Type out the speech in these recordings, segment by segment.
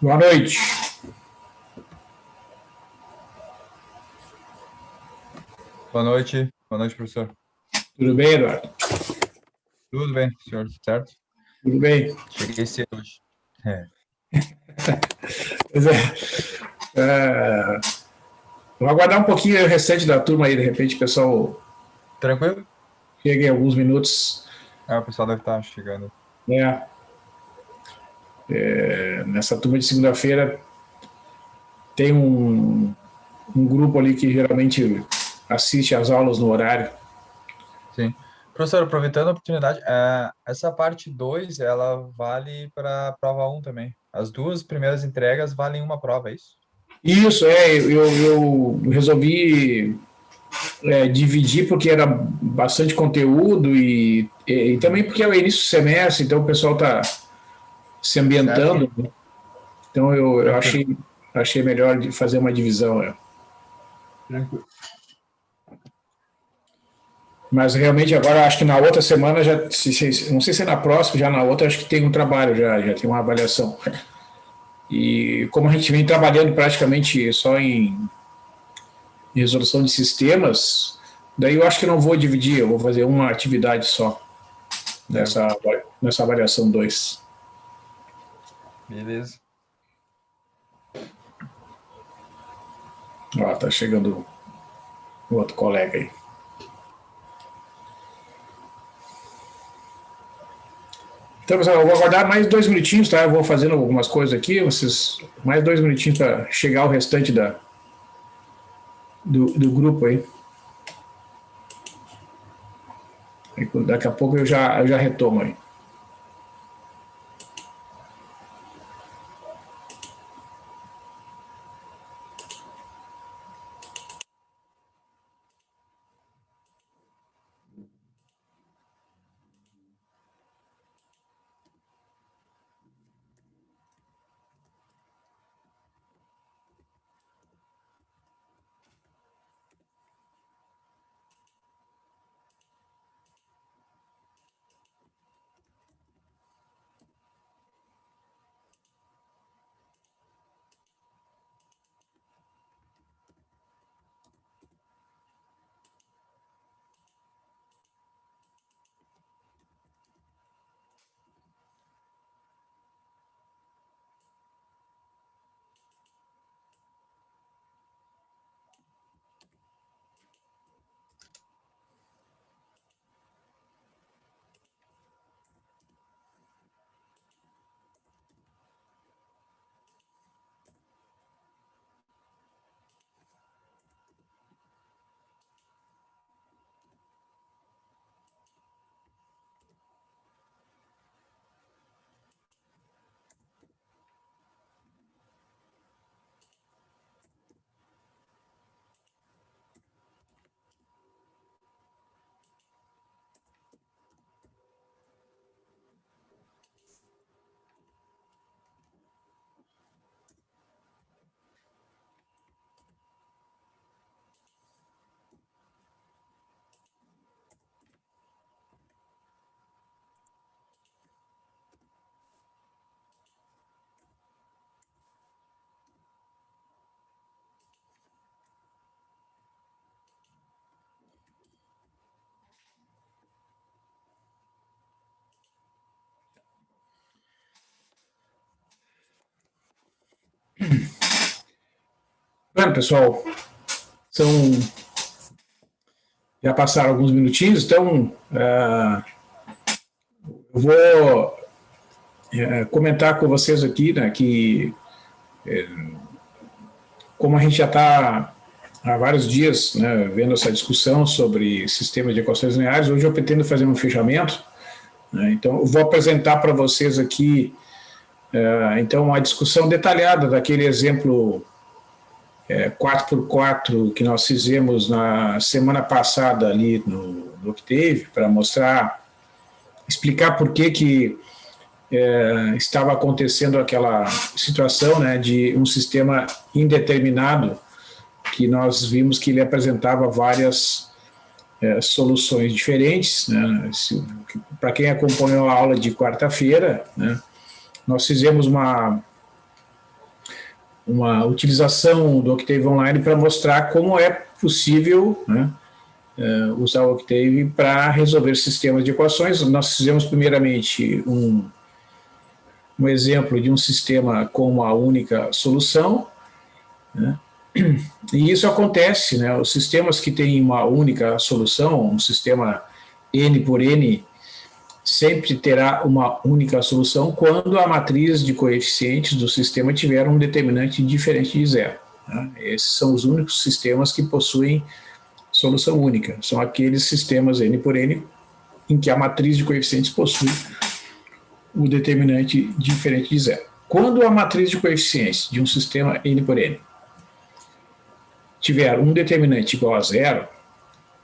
Boa noite. Boa noite, professor. Tudo bem, Eduardo? Tudo bem, senhor, certo? Tudo bem? Cheguei cedo hoje. É, Pois é, vou aguardar um pouquinho o restante da turma aí, de repente o pessoal tranquilo? chega em alguns minutos, O pessoal deve estar chegando. né? Nessa turma de segunda-feira tem um grupo ali que geralmente assiste às aulas no horário. Sim. Professor, aproveitando a oportunidade, essa parte 2 ela vale para a prova um também. As duas primeiras entregas valem uma prova, é isso? Isso, eu resolvi dividir porque era bastante conteúdo e também Uhum. porque é o início do semestre, então o pessoal está se Certo? ambientando, né? Então eu Tranquilo. achei melhor de fazer uma divisão. Tranquilo. Mas realmente agora acho que na outra semana já, não sei se é na próxima, já na outra acho que tem um trabalho, já tem uma avaliação. E como a gente vem trabalhando praticamente só em resolução de sistemas, daí eu acho que não vou dividir, eu vou fazer uma atividade só Certo. nessa avaliação 2. Beleza. Ó, tá chegando o outro colega aí. Então, pessoal, eu vou aguardar mais 2 minutinhos, tá? Eu vou fazendo algumas coisas aqui, vocês mais 2 minutinhos para chegar o restante do grupo aí. Daqui a pouco eu já retomo aí. Bueno, pessoal, são já passaram alguns minutinhos, então eu vou comentar com vocês aqui, né, que como a gente já está há vários dias, né, vendo essa discussão sobre sistemas de equações lineares, hoje eu pretendo fazer um fechamento, né, então eu vou apresentar para vocês aqui então a discussão detalhada daquele exemplo 4x4 que nós fizemos na semana passada ali no Octave, para mostrar, explicar por que estava acontecendo aquela situação, né, de um sistema indeterminado, que nós vimos que ele apresentava várias soluções diferentes, né. Para quem acompanhou a aula de quarta-feira, né, nós fizemos uma utilização do Octave Online para mostrar como é possível, né, usar o Octave para resolver sistemas de equações. Nós fizemos primeiramente um exemplo de um sistema com uma única solução, né? E isso acontece, né? Os sistemas que têm uma única solução, um sistema N por N, sempre terá uma única solução quando a matriz de coeficientes do sistema tiver um determinante diferente de zero, né? Esses são os únicos sistemas que possuem solução única. São aqueles sistemas N por N em que a matriz de coeficientes possui o determinante diferente de zero. Quando a matriz de coeficientes de um sistema N por N tiver um determinante igual a zero,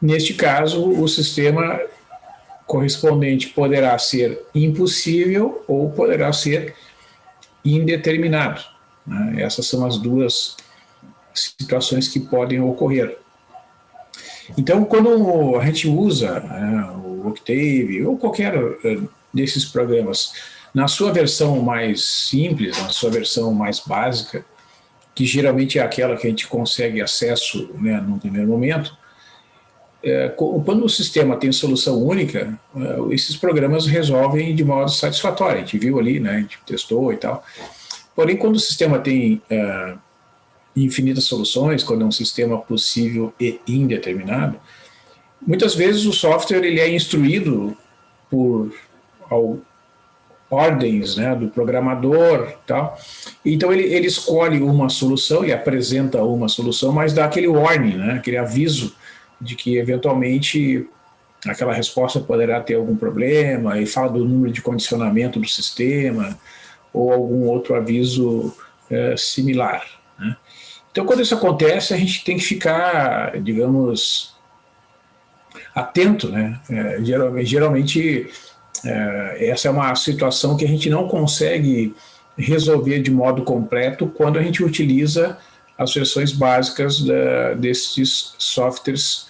neste caso, o sistema correspondente poderá ser impossível ou poderá ser indeterminado, né? Essas são as duas situações que podem ocorrer. Então, quando a gente usa, né, o Octave ou qualquer desses programas, na sua versão mais simples, na sua versão mais básica, que geralmente é aquela que a gente consegue acesso, né, no primeiro momento, quando o sistema tem solução única, esses programas resolvem de modo satisfatório. A gente viu ali, né, a gente testou e tal. Porém, quando o sistema tem infinitas soluções, quando é um sistema possível e indeterminado, muitas vezes o software ele é instruído por ordens, né, do programador, tal. Então ele escolhe uma solução, ele apresenta uma solução, mas dá aquele warning, né, aquele aviso de que eventualmente aquela resposta poderá ter algum problema, e fala do número de condicionamento do sistema ou algum outro aviso similar, né? Então, quando isso acontece, a gente tem que ficar, digamos, atento, né? Geralmente essa é uma situação que a gente não consegue resolver de modo completo quando a gente utiliza as versões básicas desses softwares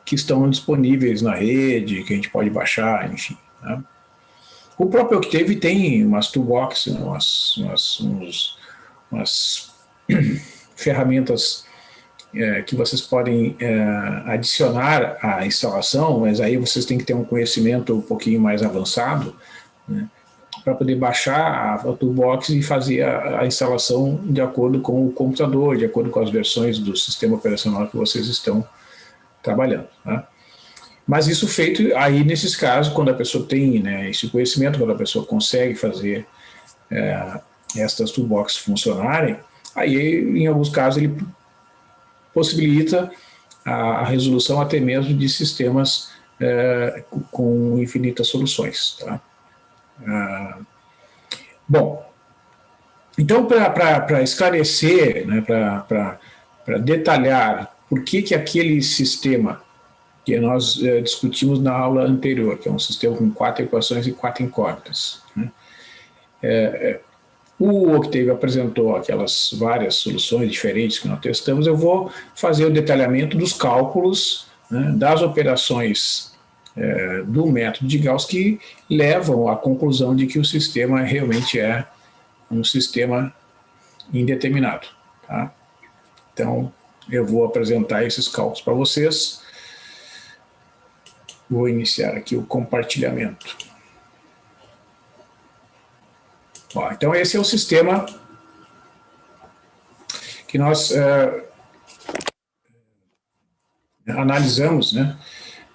que estão disponíveis na rede, que a gente pode baixar, enfim, né? O próprio Octave tem umas toolboxes, umas ferramentas que vocês podem adicionar à instalação, mas aí vocês têm que ter um conhecimento um pouquinho mais avançado, né, para poder baixar a toolbox e fazer a instalação de acordo com o computador, de acordo com as versões do sistema operacional que vocês estão trabalhando, né? Mas isso feito aí nesses casos, quando a pessoa tem, né, esse conhecimento, quando a pessoa consegue fazer estas toolboxes funcionarem, aí em alguns casos ele possibilita a resolução até mesmo de sistemas com infinitas soluções, tá? Bom, então para esclarecer, né, para detalhar por que aquele sistema que nós discutimos na aula anterior, que é um sistema com 4 equações e 4 incógnitas, né? O Octave apresentou aquelas várias soluções diferentes que nós testamos. Eu vou fazer o detalhamento dos cálculos, né, das operações do método de Gauss que levam à conclusão de que o sistema realmente é um sistema indeterminado, tá? Então, eu vou apresentar esses cálculos para vocês. Vou iniciar aqui o compartilhamento. Bom, então esse é o sistema que nós analisamos, né,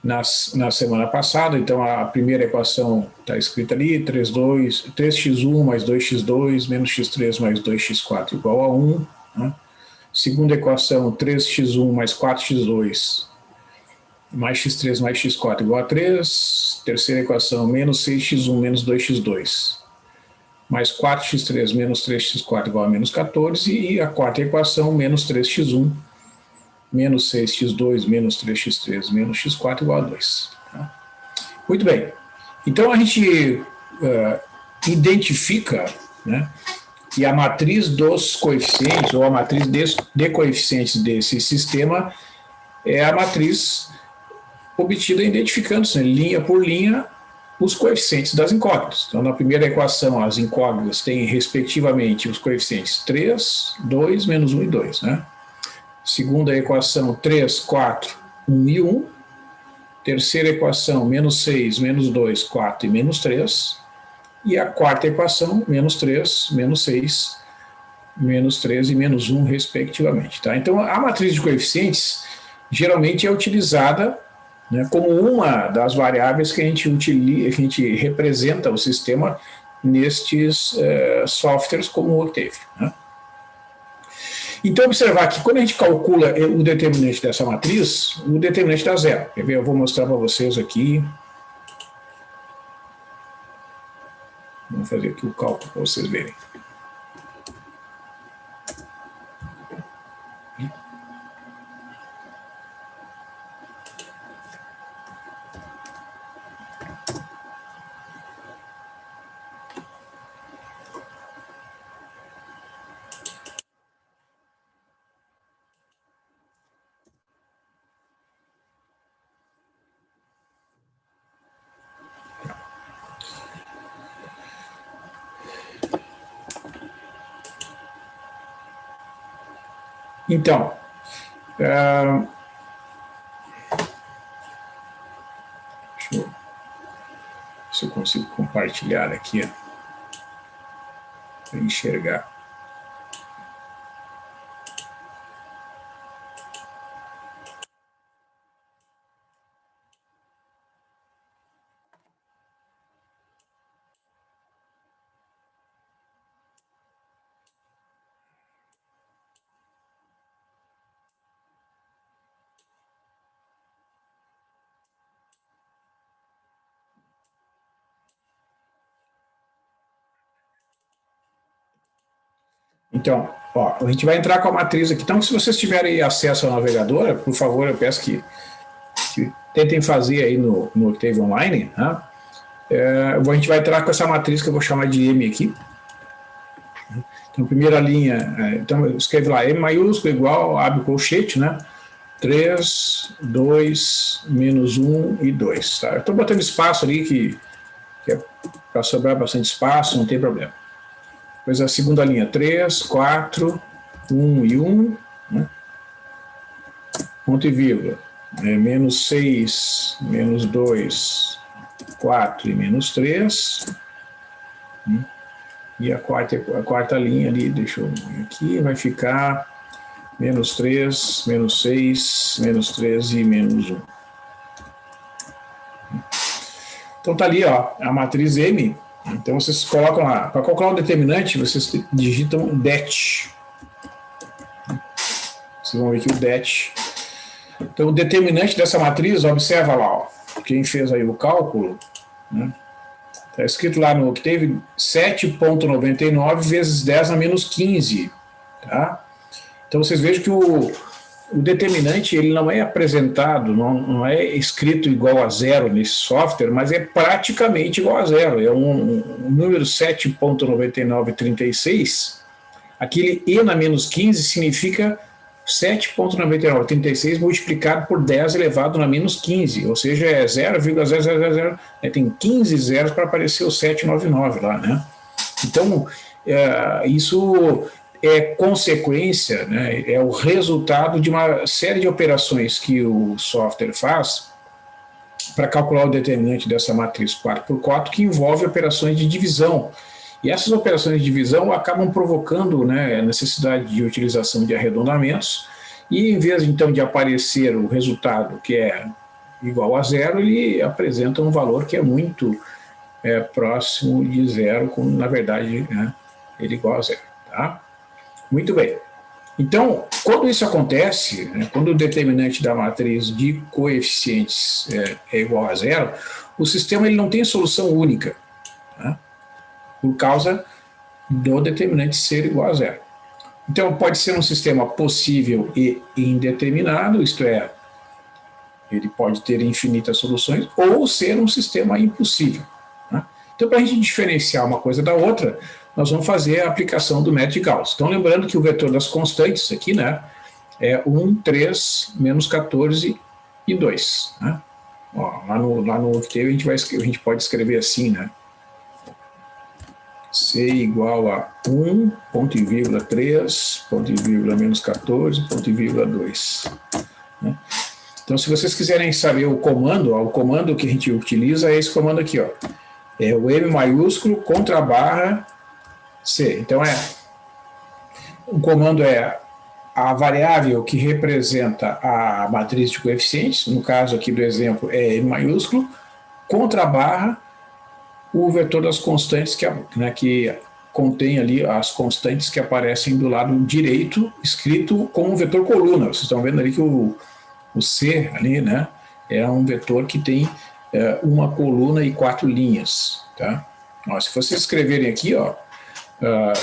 na semana passada. Então a primeira equação está escrita ali, 3x1 mais 2x2 menos x3 mais 2x4 igual a 1. Né? Segunda equação, 3x1 mais 4x2 mais x3 mais x4 igual a 3. Terceira equação, menos 6x1 menos 2x2 mais 4x3 menos 3x4 igual a menos 14. E a quarta equação, menos 3x1 menos 6x2 menos 3x3 menos x4 igual a 2. Tá? Muito bem. Então a gente identifica, né, que a matriz dos coeficientes, ou a matriz de coeficientes desse sistema, é a matriz obtida identificando-se, né, linha por linha, os coeficientes das incógnitas. Então, na primeira equação, as incógnitas têm, respectivamente, os coeficientes 3, 2, menos 1 e 2. Né? Segunda equação, 3, 4, 1 e 1. Terceira equação, menos 6, menos 2, 4 e menos 3. E a quarta equação, menos 3, menos 6, menos 3 e menos 1, respectivamente. Tá? Então, a matriz de coeficientes geralmente é utilizada, né, como uma das variáveis que a gente utiliza, que a gente representa o sistema nestes softwares como o Octave. Né? Então, observar que quando a gente calcula o determinante dessa matriz, o determinante dá zero. Quer ver? Eu vou mostrar para vocês aqui. Vamos fazer aqui o cálculo para vocês verem. Então, deixa eu ver se eu consigo compartilhar aqui, para enxergar. Então, ó, a gente vai entrar com a matriz aqui. Então, se vocês tiverem acesso ao navegador, por favor, eu peço que tentem fazer aí no Octave Online. Né? A gente vai entrar com essa matriz que eu vou chamar de M aqui. Então, primeira linha, então escreve lá M maiúsculo igual, abre o colchete, né? 3, 2, menos 1 e 2. Tá? Eu estou botando espaço ali que é para sobrar bastante espaço, não tem problema. Depois a segunda linha, 3, 4, 1 e 1, né? Ponto e vírgula, menos 6, menos 2, 4 e menos 3. E a quarta linha ali, deixa eu ver aqui, vai ficar menos 3, menos 6, menos 3 e menos 1. Então tá ali, ó, a matriz M. Então vocês colocam lá, para calcular o determinante, vocês digitam det. Vocês vão ver aqui o det. Então o determinante dessa matriz, observa lá, ó, quem fez aí o cálculo, né? Está escrito lá no Octave 7,99 vezes 10 a menos 15. Tá? Então vocês vejam que o determinante ele não é apresentado, não é escrito igual a zero nesse software, mas é praticamente igual a zero. É um número 7,9936. Aquele e na menos 15 significa 7,9936 multiplicado por 10 elevado na menos 15, ou seja, é 0,0000, tem 15 zeros para aparecer o 799 lá, né? Então, isso é consequência, né, é o resultado de uma série de operações que o software faz para calcular o determinante dessa matriz 4x4, que envolve operações de divisão. E essas operações de divisão acabam provocando, né, a necessidade de utilização de arredondamentos, e em vez então de aparecer o resultado que é igual a zero, ele apresenta um valor que é muito próximo de zero, quando na verdade, né, ele é igual a zero. Tá? Muito bem. Então, quando isso acontece, né, quando o determinante da matriz de coeficientes é igual a zero, o sistema ele não tem solução única, tá? Por causa do determinante ser igual a zero. Então, pode ser um sistema possível e indeterminado, isto é, ele pode ter infinitas soluções, ou ser um sistema impossível. Né? Então, para a gente diferenciar uma coisa da outra, nós vamos fazer a aplicação do método de Gauss. Então, lembrando que o vetor das constantes aqui, né, é 1, 3, menos 14 e 2. Né? Ó, lá no Octave a gente pode escrever assim, né? C igual a 1, ponto e vírgula 3, ponto e vírgula menos 14, ponto e vírgula 2. Né? Então, se vocês quiserem saber o comando que a gente utiliza é esse comando aqui, ó. É o M maiúsculo contra a barra C. Então, o comando é a variável que representa a matriz de coeficientes, no caso aqui do exemplo é M maiúsculo, contra a barra o vetor das constantes que contém ali as constantes que aparecem do lado direito, escrito como um vetor coluna. Vocês estão vendo ali que o C ali, né, é um vetor que tem uma coluna e 4 linhas. Tá? Ó, se vocês escreverem aqui, ó,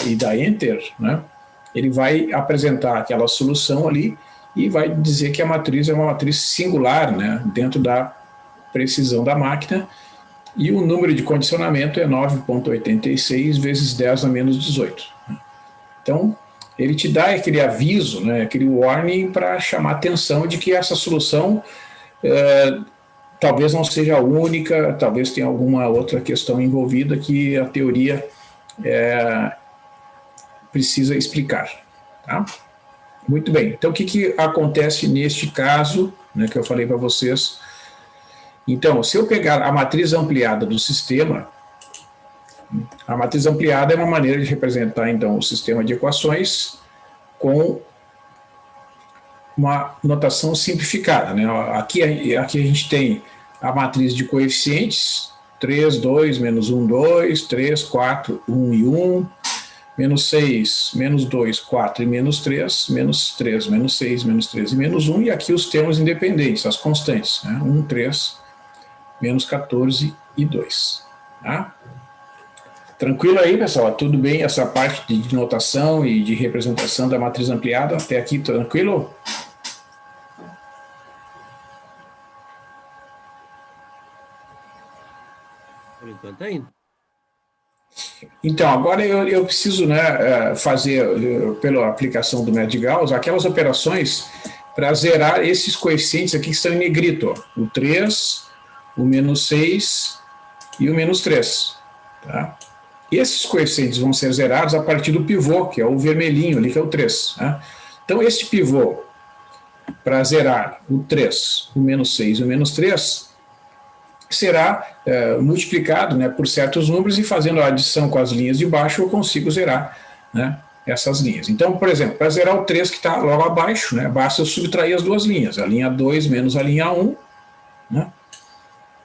e dar Enter, né, ele vai apresentar aquela solução ali e vai dizer que a matriz é uma matriz singular, né, dentro da precisão da máquina, e o número de condicionamento é 9,86 vezes 10 a menos 18. Então, ele te dá aquele aviso, né, aquele warning para chamar a atenção de que essa solução talvez não seja a única, talvez tenha alguma outra questão envolvida que a teoria precisa explicar. Tá? Muito bem. Então, o que acontece neste caso, né, que eu falei para vocês? Então, se eu pegar a matriz ampliada do sistema, a matriz ampliada é uma maneira de representar, então, o sistema de equações com uma notação simplificada. Né? Aqui a gente tem a matriz de coeficientes, 3, 2, menos 1, 2, 3, 4, 1 e 1, menos 6, menos 2, 4 e menos 3, menos 3, menos 6, menos 3 e menos 1, e aqui os termos independentes, as constantes, né? 1, 3, menos 14 e 2. Tá? Tranquilo aí, pessoal? Tudo bem essa parte de notação e de representação da matriz ampliada? Até aqui, tranquilo? Por enquanto tá indo. Então, agora eu preciso, né, fazer, pela aplicação do método de Gauss, aquelas operações para zerar esses coeficientes aqui que estão em negrito. Ó. O 3, o menos 6 e o menos 3. Tá? Esses coeficientes vão ser zerados a partir do pivô, que é o vermelhinho ali, que é o 3. Né? Então, este pivô, para zerar o 3, o menos 6 e o menos 3, será multiplicado, né, por certos números, e fazendo a adição com as linhas de baixo eu consigo zerar, né, essas linhas. Então, por exemplo, para zerar o 3 que está logo abaixo, né, basta eu subtrair as duas linhas, a linha 2 menos a linha 1, né,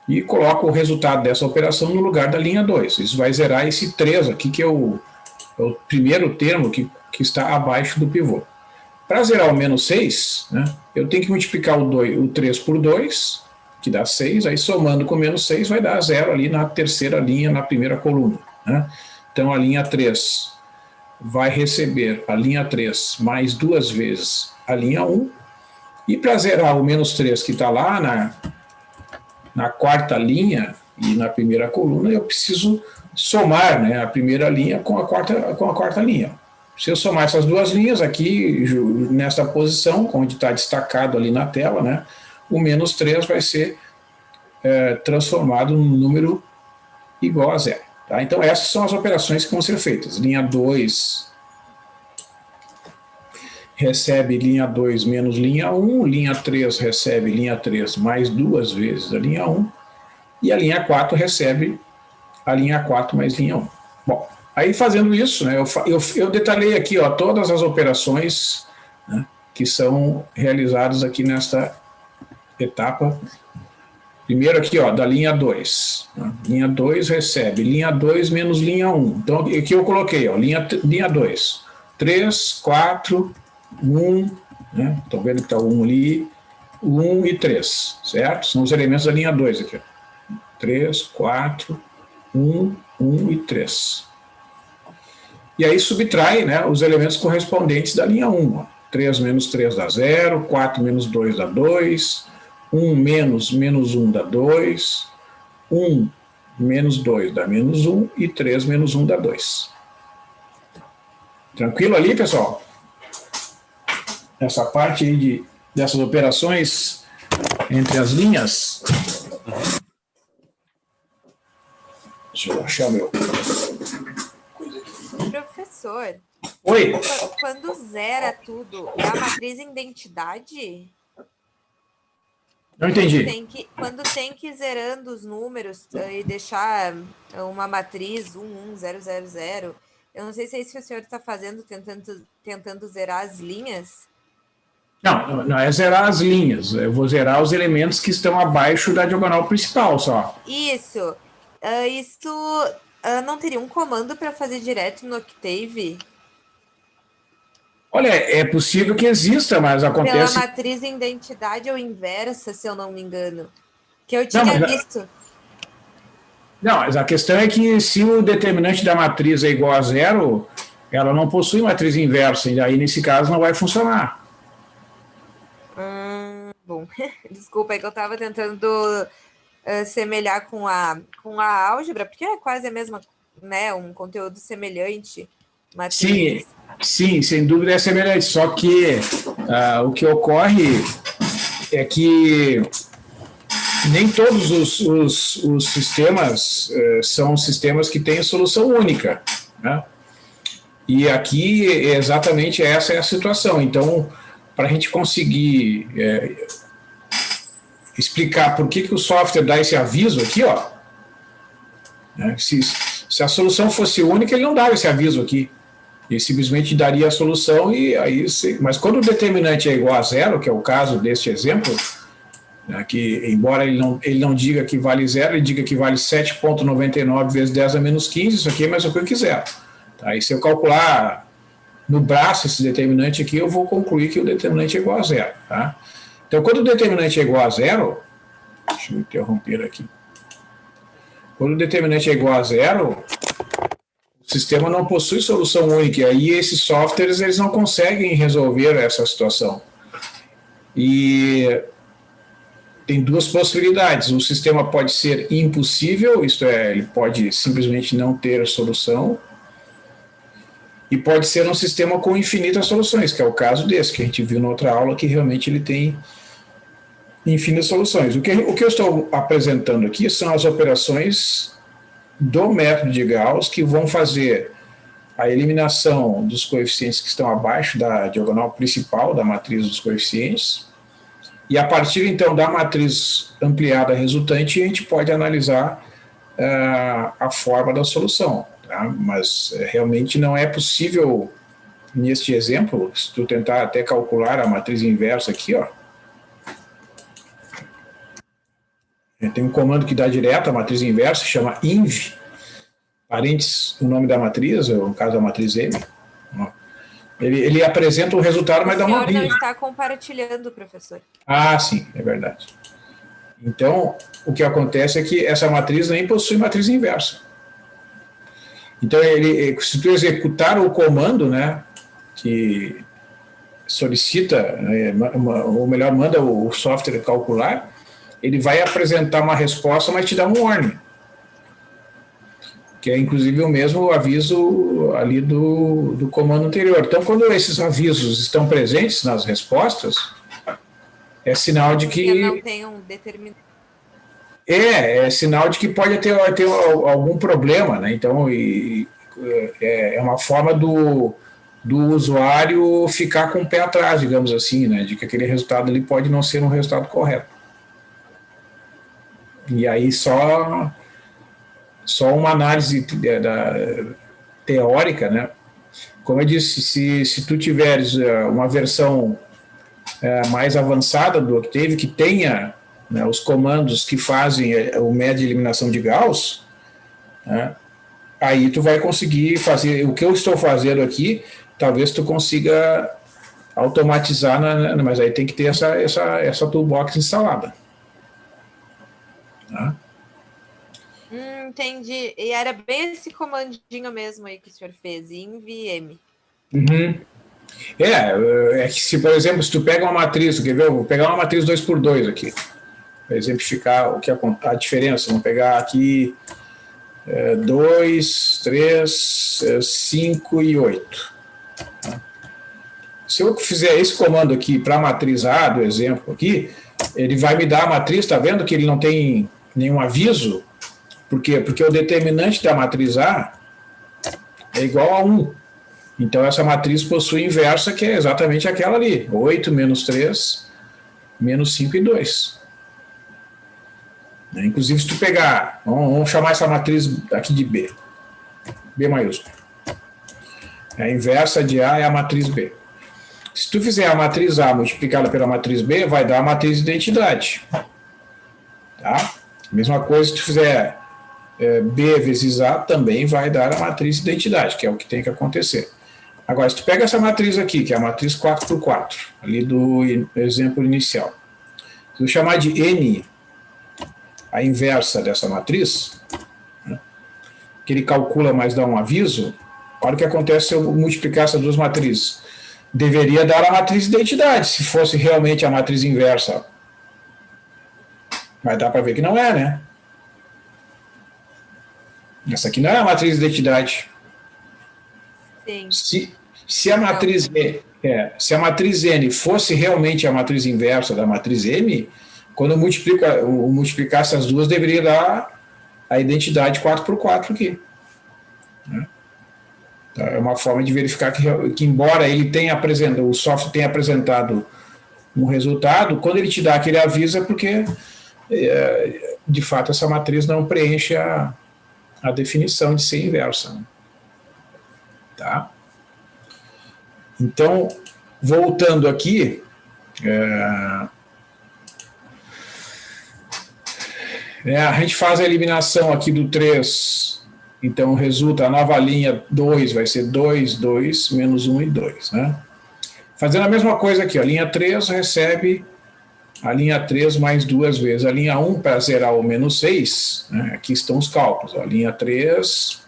e coloco o resultado dessa operação no lugar da linha 2. Isso vai zerar esse 3 aqui, que é o primeiro termo que está abaixo do pivô. Para zerar o menos 6, né, eu tenho que multiplicar o 3 por 2, que dá 6, aí somando com menos 6 vai dar 0 ali na terceira linha, na primeira coluna. Né? Então a linha 3 vai receber a linha 3 mais 2 vezes a linha 1, e para zerar o menos 3 que está lá na quarta linha e na primeira coluna, eu preciso somar, né, a primeira linha com a quarta linha. Se eu somar essas duas linhas aqui, nessa posição, onde está destacado ali na tela, né, o menos 3 vai ser transformado num número igual a 0. Tá? Então, essas são as operações que vão ser feitas. Linha 2 recebe linha 2 menos linha 1, linha 3 recebe linha 3 mais 2 vezes a linha 1, e a linha 4 recebe a linha 4 mais linha 1. Bom, aí fazendo isso, né, eu detalhei aqui, ó, todas as operações, né, que são realizadas aqui nesta etapa. Primeiro aqui, ó, da linha 2. Né? Linha 2 recebe linha 2 menos linha 1. Então, aqui eu coloquei, ó, linha 2. 3, 4, 1, né? Estão vendo que está o 1 ali, 1 e 3, certo? São os elementos da linha 2 aqui. Ó. 3, 4, 1, 1 e 3. E aí subtrai, né, os elementos correspondentes da linha 1. Ó. 3 menos 3 dá 0, 4 menos 2 dá 2, 1 menos 1 dá 2, 1 menos 2 dá menos 1 e 3 menos 1 dá 2. Tranquilo ali, pessoal? Essa parte aí dessas operações entre as linhas. Deixa eu achar meu... Professor, Oi? quando zera tudo, é a matriz identidade? Não entendi. Quando tem que ir zerando os números e deixar uma matriz 11000, eu não sei se é isso que o senhor está fazendo, tentando zerar as linhas. Não é zerar as linhas, eu vou zerar os elementos que estão abaixo da diagonal principal só. Isso. Não teria um comando para fazer direto no Octave? Olha, é possível que exista, mas acontece... Pela matriz identidade ou inversa, se eu não me engano. Que eu tinha visto. Não, mas a questão é que se o determinante da matriz é igual a zero, ela não possui matriz inversa, e aí nesse caso não vai funcionar. Bom, desculpa, é que eu estava tentando semelhar com a álgebra, porque é quase a mesma, né, um conteúdo semelhante. Matriz. Sim, sem dúvida é semelhante, só que o que ocorre é que nem todos os sistemas são sistemas que têm solução única, né? E aqui exatamente essa é a situação. Então, para a gente conseguir explicar por que o software dá esse aviso aqui, ó, né? Se a solução fosse única, ele não dava esse aviso aqui. Ele simplesmente daria a solução e aí... Mas quando o determinante é igual a zero, que é o caso deste exemplo, né, que embora ele não diga que vale zero, ele diga que vale 7,99 vezes 10 a menos 15, isso aqui é a mesma coisa que zero. Tá? E se eu calcular no braço esse determinante aqui, eu vou concluir que o determinante é igual a zero. Tá? Então, quando o determinante é igual a zero, deixa eu interromper aqui. Quando o determinante é igual a zero, o sistema não possui solução única, e aí esses softwares eles não conseguem resolver essa situação. E tem duas possibilidades: o sistema pode ser impossível, isto é, ele pode simplesmente não ter solução, e pode ser um sistema com infinitas soluções, que é o caso desse, que a gente viu na outra aula, que realmente ele tem infinitas soluções. O que eu estou apresentando aqui são as operações do método de Gauss que vão fazer a eliminação dos coeficientes que estão abaixo da diagonal principal da matriz dos coeficientes, e a partir então da matriz ampliada resultante a gente pode analisar a forma da solução, tá? Mas realmente não é possível neste exemplo, se tu tentar até calcular a matriz inversa aqui, ó, tem um comando que dá direto a matriz inversa, chama inv, parênteses, o nome da matriz, no caso da matriz M. Ele apresenta o resultado, mas dá uma linha. O senhor não está compartilhando, professor. Ah, sim, é verdade. Então, o que acontece é que essa matriz nem possui matriz inversa. Então, se tu executar o comando, né, que solicita, ou melhor, manda o software calcular, ele vai apresentar uma resposta, mas te dá um warning, que é inclusive o mesmo aviso ali do comando anterior. Então, quando esses avisos estão presentes nas respostas, é sinal de que... Eu não tenho um determinado... É sinal de que pode ter algum problema, né? Então, é uma forma do usuário ficar com o pé atrás, digamos assim, né? De que aquele resultado ali pode não ser um resultado correto. E aí só uma análise teórica, né? Como eu disse, se tu tiveres uma versão mais avançada do Octave, que tenha, né, os comandos que fazem o método de eliminação de Gauss, né, aí tu vai conseguir fazer o que eu estou fazendo aqui, talvez tu consiga automatizar, mas aí tem que ter essa toolbox instalada. Tá? Entendi. E era bem esse comandinho mesmo aí que o senhor fez, inv-m. Uhum. É que se, por exemplo, se tu pega uma matriz, quer ver? Eu vou pegar uma matriz 2x2 aqui, para exemplificar a diferença. Vamos pegar aqui 2, 3, 5 e 8. Se eu fizer esse comando aqui para a matriz A, do exemplo aqui, ele vai me dar a matriz, está vendo que ele não tem nenhum aviso? Por quê? Porque o determinante da matriz A é igual a 1. Então, essa matriz possui inversa, que é exatamente aquela ali. 8 menos 3, menos 5 e 2. Inclusive, se tu pegar, vamos chamar essa matriz aqui de B. B maiúsculo. A inversa de A é a matriz B. Se tu fizer a matriz A multiplicada pela matriz B, vai dar a matriz de identidade. Tá? Mesma coisa, se tu fizer B vezes A, também vai dar a matriz de identidade, que é o que tem que acontecer. Agora, se tu pega essa matriz aqui, que é a matriz 4x4, ali do exemplo inicial, se eu chamar de N a inversa dessa matriz, né, que ele calcula, mas dá um aviso, olha o que acontece se eu multiplicar essas duas matrizes. Deveria dar a matriz de identidade, se fosse realmente a matriz inversa. Mas dá para ver que não é, né? Essa aqui não é a matriz de identidade. Sim. Se a matriz se a matriz N fosse realmente a matriz inversa da matriz M, quando eu multiplicar essas duas, deveria dar a identidade 4x4 aqui. Né? Então, é uma forma de verificar que embora ele tenha apresentado, o software tenha apresentado um resultado, quando ele te dá aquele aviso é porque, de fato, essa matriz não preenche a definição de ser inversa. Né? Tá? Então, voltando aqui, a gente faz a eliminação aqui do 3, então resulta a nova linha 2, vai ser 2, 2, menos 1 e 2. Né? Fazendo a mesma coisa aqui, a linha 3 recebe a linha 3 mais duas vezes a linha 1 para zerar o menos 6, né? Aqui estão os cálculos, a linha 3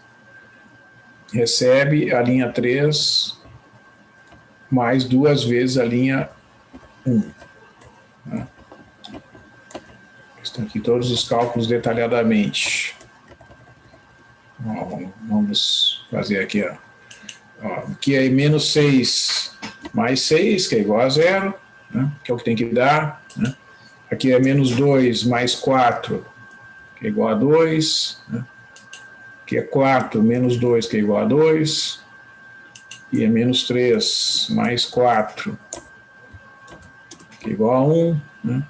recebe a linha 3 mais duas vezes a linha 1. Né? Estão aqui todos os cálculos detalhadamente. Vamos fazer aqui, aqui é menos 6 mais 6, que é igual a 0, né? Que é o que tem que dar. Né? Aqui é menos 2 mais 4, que é igual a 2. Né? Aqui é 4 menos 2, que é igual a 2. E é menos 3 mais 4, que é igual a 1. Né?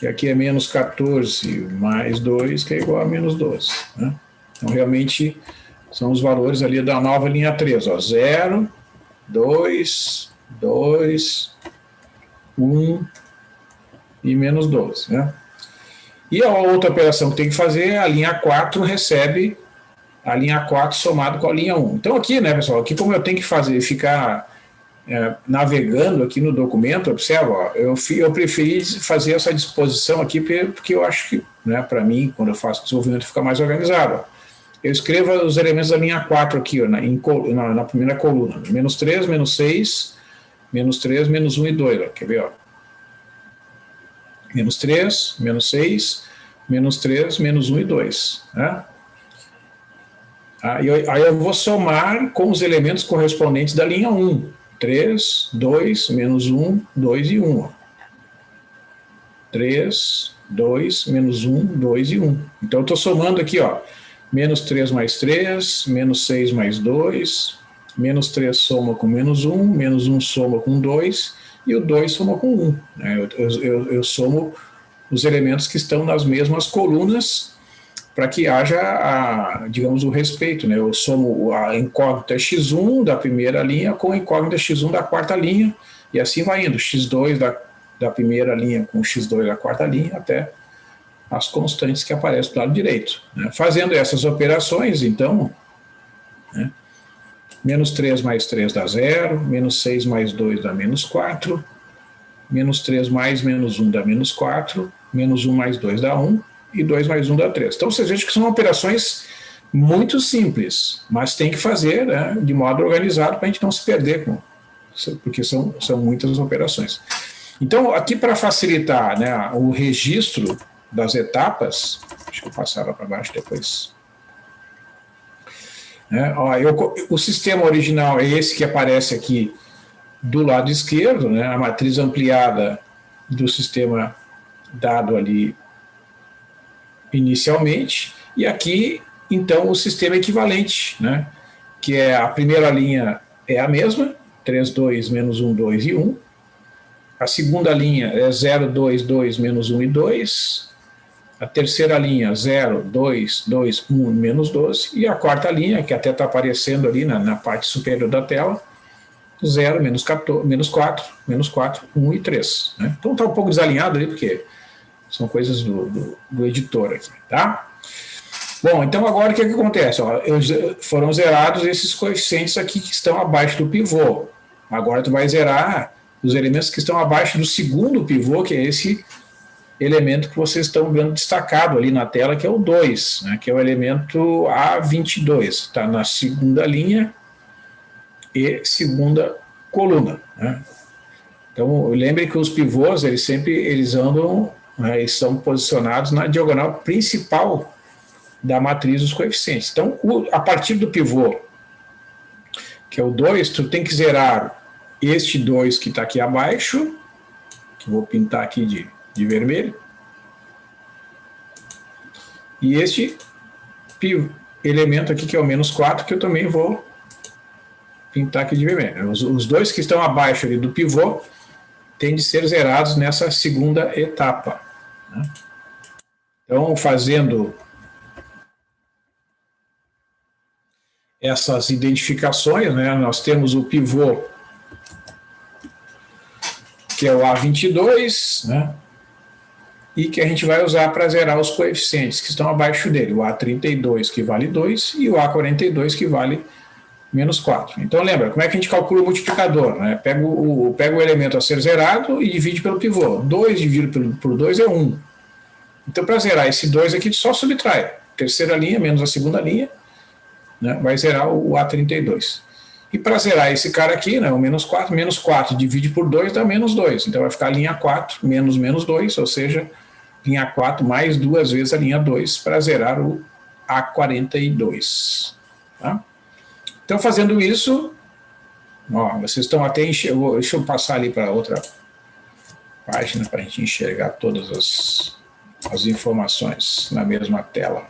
E aqui é menos 14 mais 2, que é igual a menos 12. Né? Então, realmente, são os valores ali da nova linha 3. 0, 2, 2, 1 e menos 12. Né? E a outra operação que tem que fazer é a linha 4 recebe a linha 4 somado com a linha 1. Então aqui, né, pessoal, aqui como eu tenho que ficar navegando aqui no documento, observa, ó, eu preferi fazer essa disposição aqui porque eu acho que, né, para mim, quando eu faço desenvolvimento, fica mais organizado. Ó. Eu escrevo os elementos da linha 4 aqui, ó, na primeira coluna. Menos 3, menos 6, menos 3, menos 1 e 2. Ó. Quer ver? Ó. Menos 3, menos 6, menos 3, menos 1 e 2. Né? Aí eu vou somar com os elementos correspondentes da linha 1. 3, 2, menos 1, 2 e 1. 3, 2, menos 1, 2 e 1. Então eu estou somando aqui, ó, menos 3 mais 3, menos 6 mais 2, menos 3 soma com menos 1 soma com 2, e o 2 soma com 1. Né? Eu somo os elementos que estão nas mesmas colunas, para que haja, digamos, o respeito. Né? Eu somo a incógnita x1 da primeira linha com a incógnita x1 da quarta linha, e assim vai indo, x2 da primeira linha com x2 da quarta linha, até as constantes que aparecem do lado direito. Né? Fazendo essas operações, então, né? Menos 3 mais 3 dá 0, menos 6 mais 2 dá menos 4, menos 3 mais menos 1 dá menos 4, menos 1 mais 2 dá 1, e 2 mais 1 dá 3. Então, vocês vejam que são operações muito simples, mas tem que fazer, né, de modo organizado para a gente não se perder, porque são muitas operações. Então, aqui para facilitar, né, o registro das etapas, deixa eu passar ela para baixo depois. Né, o sistema original é esse que aparece aqui do lado esquerdo, né, a matriz ampliada do sistema dado ali inicialmente. E aqui, então, o sistema equivalente, né? Que é a primeira linha é a mesma, 3, 2, menos 1, 2 e 1. A segunda linha é 0, 2, 2, menos 1 e 2. A terceira linha, 0, 2, 2, 1, menos 12. E a quarta linha, que até está aparecendo ali na parte superior da tela, 0, menos 4, menos 4, 1 e 3. Né? Então está um pouco desalinhado ali, porque são coisas do editor aqui, tá? Bom, então agora o que acontece? Ó, foram zerados esses coeficientes aqui que estão abaixo do pivô. Agora tu vai zerar os elementos que estão abaixo do segundo pivô, que é esse elemento que vocês estão vendo destacado ali na tela, que é o 2, né, que é o elemento A22. Está na segunda linha e segunda coluna. Né? Então, lembre que os pivôs, eles andam, né, eles são posicionados na diagonal principal da matriz dos coeficientes. Então, a partir do pivô, que é o 2, tu tem que zerar este 2 que está aqui abaixo, que vou pintar aqui de vermelho, e este elemento aqui, que é o menos 4, que eu também vou pintar aqui de vermelho. Os dois que estão abaixo ali do pivô têm de ser zerados nessa segunda etapa. Né? Então, fazendo essas identificações, né, nós temos o pivô, que é o A22, né, e que a gente vai usar para zerar os coeficientes que estão abaixo dele, o A32, que vale 2, e o A42, que vale menos 4. Então, lembra, como é que a gente calcula o multiplicador? Né? Pega o elemento a ser zerado e divide pelo pivô. 2 dividido por 2 é 1. Então, para zerar esse 2 aqui, só subtrai. Terceira linha menos a segunda linha, né, vai zerar o A32. E para zerar esse cara aqui, né, o menos 4 divide por 2 dá menos 2. Então vai ficar a linha 4 menos menos 2, ou seja, linha 4 mais 2 vezes a linha 2 para zerar o A42. Tá? Então, fazendo isso, ó, vocês estão até enxergando. Deixa eu passar ali para outra página para a gente enxergar todas as informações na mesma tela.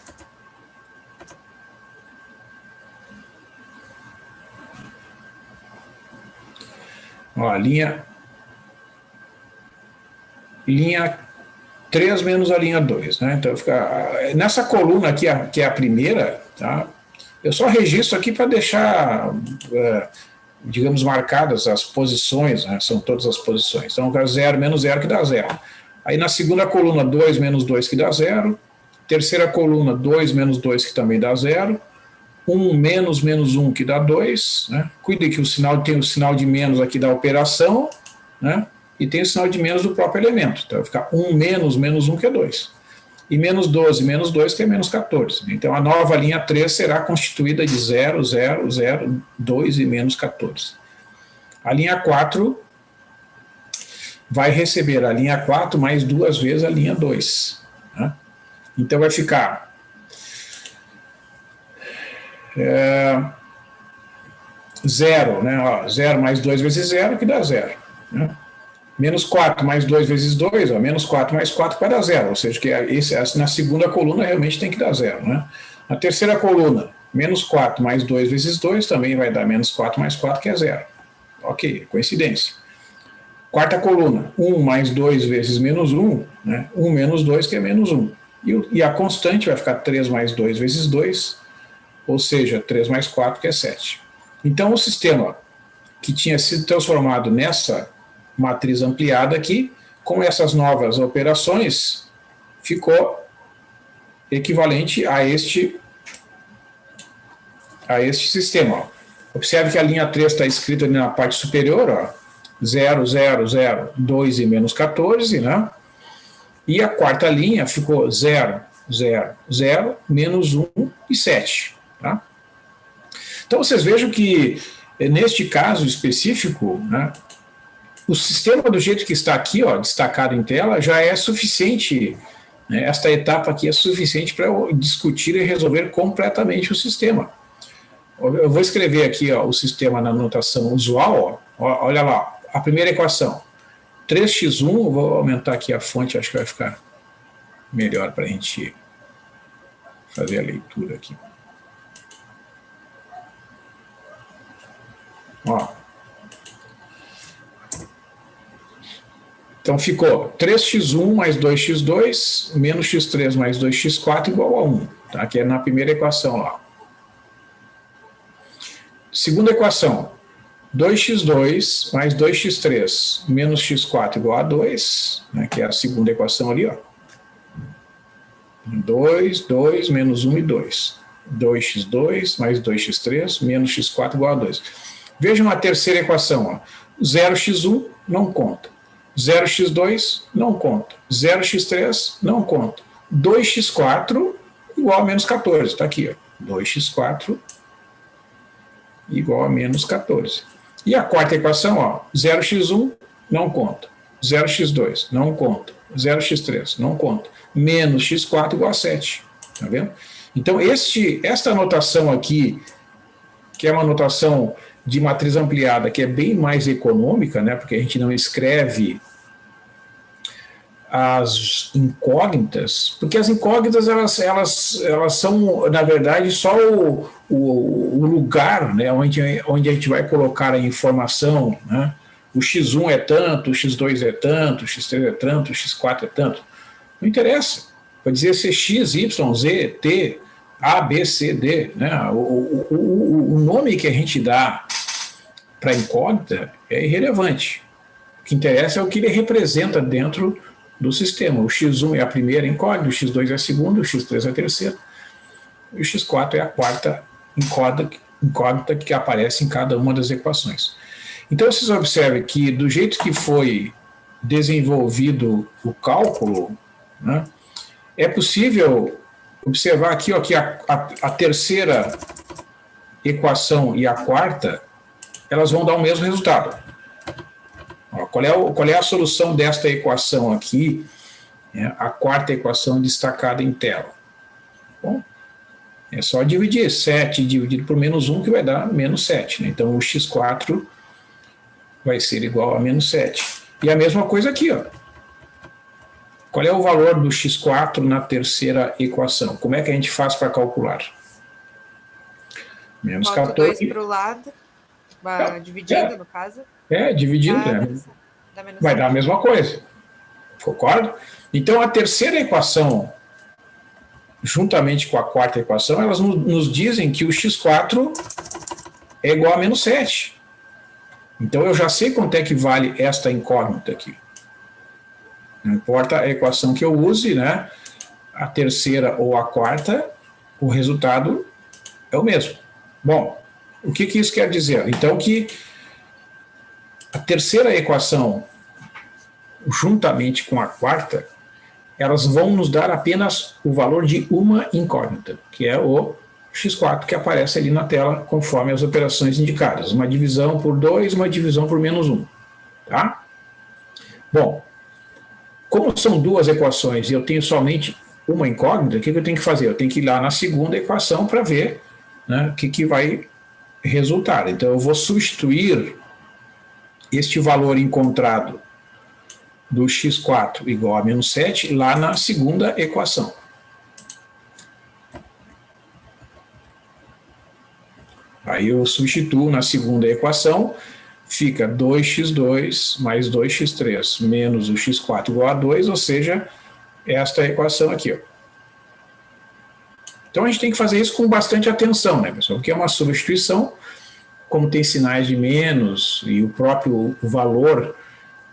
Ó, linha 3 menos a linha 2. Né? Então, fica, nessa coluna aqui, que é a primeira, tá? Eu só registro aqui para deixar, digamos, marcadas as posições, né? São todas as posições. Então, 0 menos 0 que dá 0. Aí na segunda coluna, 2 menos 2 que dá 0. Terceira coluna, 2 menos 2 que também dá 0. 1 menos menos 1 que dá 2, né? Cuide que tem o sinal de menos aqui da operação, né? E tem o sinal de menos do próprio elemento. Então vai ficar 1 menos menos 1 que é 2. E menos 12 menos 2 que é menos 14. Então a nova linha 3 será constituída de 0, 0, 0, 2 e menos 14. A linha 4 vai receber a linha 4 mais 2 vezes a linha 2. Né? Então vai ficar 0, né? Ó, 0 mais 2 vezes 0, que dá 0. Né? Menos 4 mais 2 vezes 2, ó, menos 4 mais 4 vai dar 0. Ou seja, que na segunda coluna realmente tem que dar 0. Né? Na terceira coluna, menos 4 mais 2 vezes 2 também vai dar menos 4 mais 4, que é 0. Ok, coincidência. Quarta coluna, 1 mais 2 vezes menos 1, né? 1 menos 2, que é menos 1. E a constante vai ficar 3 mais 2 vezes 2, ou seja, 3 mais 4, que é 7. Então, o sistema que tinha sido transformado nessa matriz ampliada aqui, com essas novas operações, ficou equivalente a este sistema. Ó. Observe que a linha 3 está escrita ali na parte superior, ó, 0, 0, 0, 2 e menos 14, né? E a quarta linha ficou 0, 0, 0, menos 1 e 7. Tá? Então, vocês vejam que, neste caso específico, né, o sistema do jeito que está aqui, ó, destacado em tela, já é suficiente, né, esta etapa aqui é suficiente para eu discutir e resolver completamente o sistema. Eu vou escrever aqui, ó, o sistema na notação usual, ó, olha lá, a primeira equação, 3x1, vou aumentar aqui a fonte, acho que vai ficar melhor para a gente fazer a leitura aqui. Ó. Então ficou 3x1 mais 2x2 menos x3 mais 2x4 igual a 1, tá? Que é na primeira equação lá. Segunda equação, 2x2 mais 2x3 menos x4 igual a 2, né? Que é a segunda equação ali, ó. 2, 2, menos 1 e 2. 2x2 mais 2x3 menos x4 igual a 2. Vejam a terceira equação, ó. 0x1 não conta. 0x2 não conta. 0x3 não conta. 2x4 igual a menos 14. Está aqui, ó. 2x4 igual a menos 14. E a quarta equação, ó. 0x1 não conta. 0x2 não conta. 0x3 não conta. Menos x4 igual a 7. Tá vendo? Então, esta notação aqui, que é uma notação de matriz ampliada, que é bem mais econômica, né, porque a gente não escreve as incógnitas, porque as incógnitas elas são, na verdade, só o lugar, né, onde a gente vai colocar a informação, né? O x1 é tanto, o x2 é tanto, o x3 é tanto, o x4 é tanto. Não interessa. Pode dizer ser x, y, z, t, a, b, c, d. Né? O nome que a gente dá para a incógnita é irrelevante. O que interessa é o que ele representa dentro do sistema. O x1 é a primeira incógnita, o x2 é a segunda, o x3 é a terceira, e o x4 é a quarta incógnita que aparece em cada uma das equações. Então, vocês observem que, do jeito que foi desenvolvido o cálculo, né, é possível observar aqui, ó, que a terceira equação e a quarta, elas vão dar o mesmo resultado. Ó, qual é a solução desta equação aqui? A quarta equação destacada em tela. Bom, é só dividir 7 dividido por menos 1, que vai dar menos 7. Né? Então, o x4 vai ser igual a menos 7. E a mesma coisa aqui, ó. Qual é o valor do x4 na terceira equação? Como é que a gente faz para calcular? Menos 14. 2 para o lado, dividindo, no caso. Dividindo. Vai dar a mesma coisa. Concordo? Então, a terceira equação, juntamente com a quarta equação, elas nos dizem que o x4 é igual a menos 7. Então, eu já sei quanto é que vale esta incógnita aqui. Não importa a equação que eu use, né? A terceira ou a quarta, o resultado é o mesmo. Bom, o que isso quer dizer? Então, que a terceira equação, juntamente com a quarta, elas vão nos dar apenas o valor de uma incógnita, que é o x4, que aparece ali na tela, conforme as operações indicadas. Uma divisão por 2, uma divisão por menos 1. Tá? Bom, como são duas equações e eu tenho somente uma incógnita, o que eu tenho que fazer? Eu tenho que ir lá na segunda equação para ver, né, o que vai resultar. Então, eu vou substituir este valor encontrado do x4 igual a menos 7 lá na segunda equação. Aí eu substituo na segunda equação, fica 2x2 mais 2x3 menos o x4 igual a 2, ou seja, esta equação aqui. Ó. Então a gente tem que fazer isso com bastante atenção, né, pessoal? Porque é uma substituição, como tem sinais de menos e o próprio valor,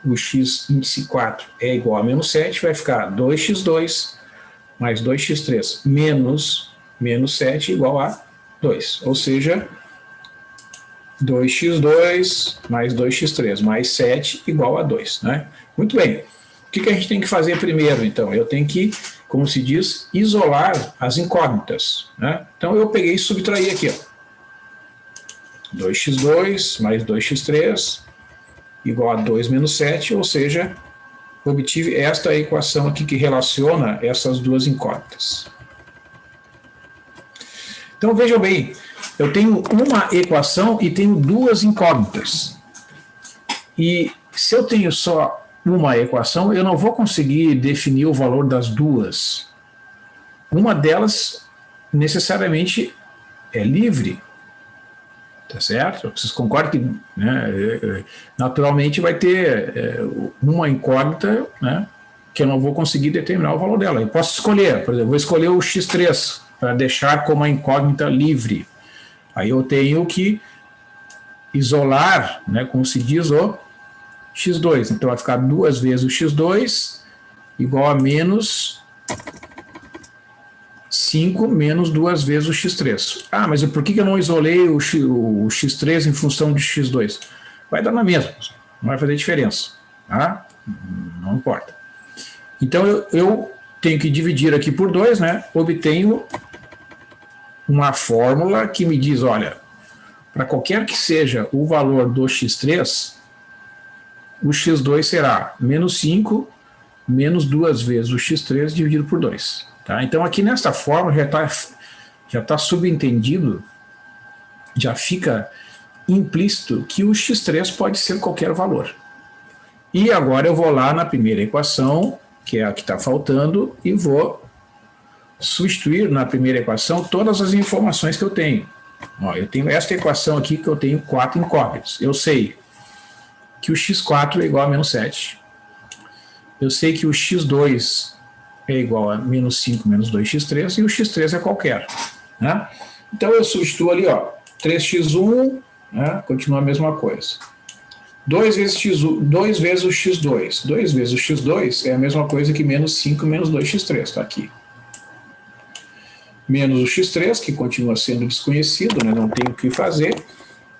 o x índice 4 é igual a menos 7, vai ficar 2x2 mais 2x3 menos 7 igual a 2, ou seja, 2x2 mais 2x3 mais 7 igual a 2. Né? Muito bem. O que a gente tem que fazer primeiro, então? Eu tenho que, como se diz, isolar as incógnitas. Né? Então, eu peguei e subtraí aqui. Ó. 2x2 mais 2x3 igual a 2 menos 7, ou seja, obtive esta equação aqui que relaciona essas duas incógnitas. Então, vejam bem, eu tenho uma equação e tenho duas incógnitas. E se eu tenho só uma equação, eu não vou conseguir definir o valor das duas. Uma delas necessariamente é livre, tá certo? Vocês concordam que, né, naturalmente vai ter uma incógnita, né, que eu não vou conseguir determinar o valor dela. Eu posso escolher, por exemplo, vou escolher o x3 para deixar como a incógnita livre. Aí eu tenho que isolar, né, como se diz, o x2. Então vai ficar 2 vezes o x2 igual a menos 5 menos 2 vezes o x3. Ah, mas por que eu não isolei o x3 em função de x2? Vai dar na mesma, não vai fazer diferença. Tá? Não importa. Então eu tenho que dividir aqui por 2, né? Obtenho uma fórmula que me diz, olha, para qualquer que seja o valor do x3, o x2 será menos 5 menos 2 vezes o x3 dividido por 2. Tá? Então aqui nesta forma já tá subentendido, já fica implícito que o x3 pode ser qualquer valor. E agora eu vou lá na primeira equação, que é a que está faltando, e vou substituir na primeira equação todas as informações que eu tenho. Ó, eu tenho esta equação aqui que eu tenho 4 incógnitas. Eu sei que o x4 é igual a menos 7. Eu sei que o x2 é igual a menos 5 menos 2x3 e o x3 é qualquer. Né? Então eu substituo ali, ó, 3x1, né, continua a mesma coisa. 2 vezes x1, 2 vezes o x2. 2 vezes o x2 é a mesma coisa que menos 5 menos 2x3, está aqui. Menos o x3, que continua sendo desconhecido, né, não tem o que fazer,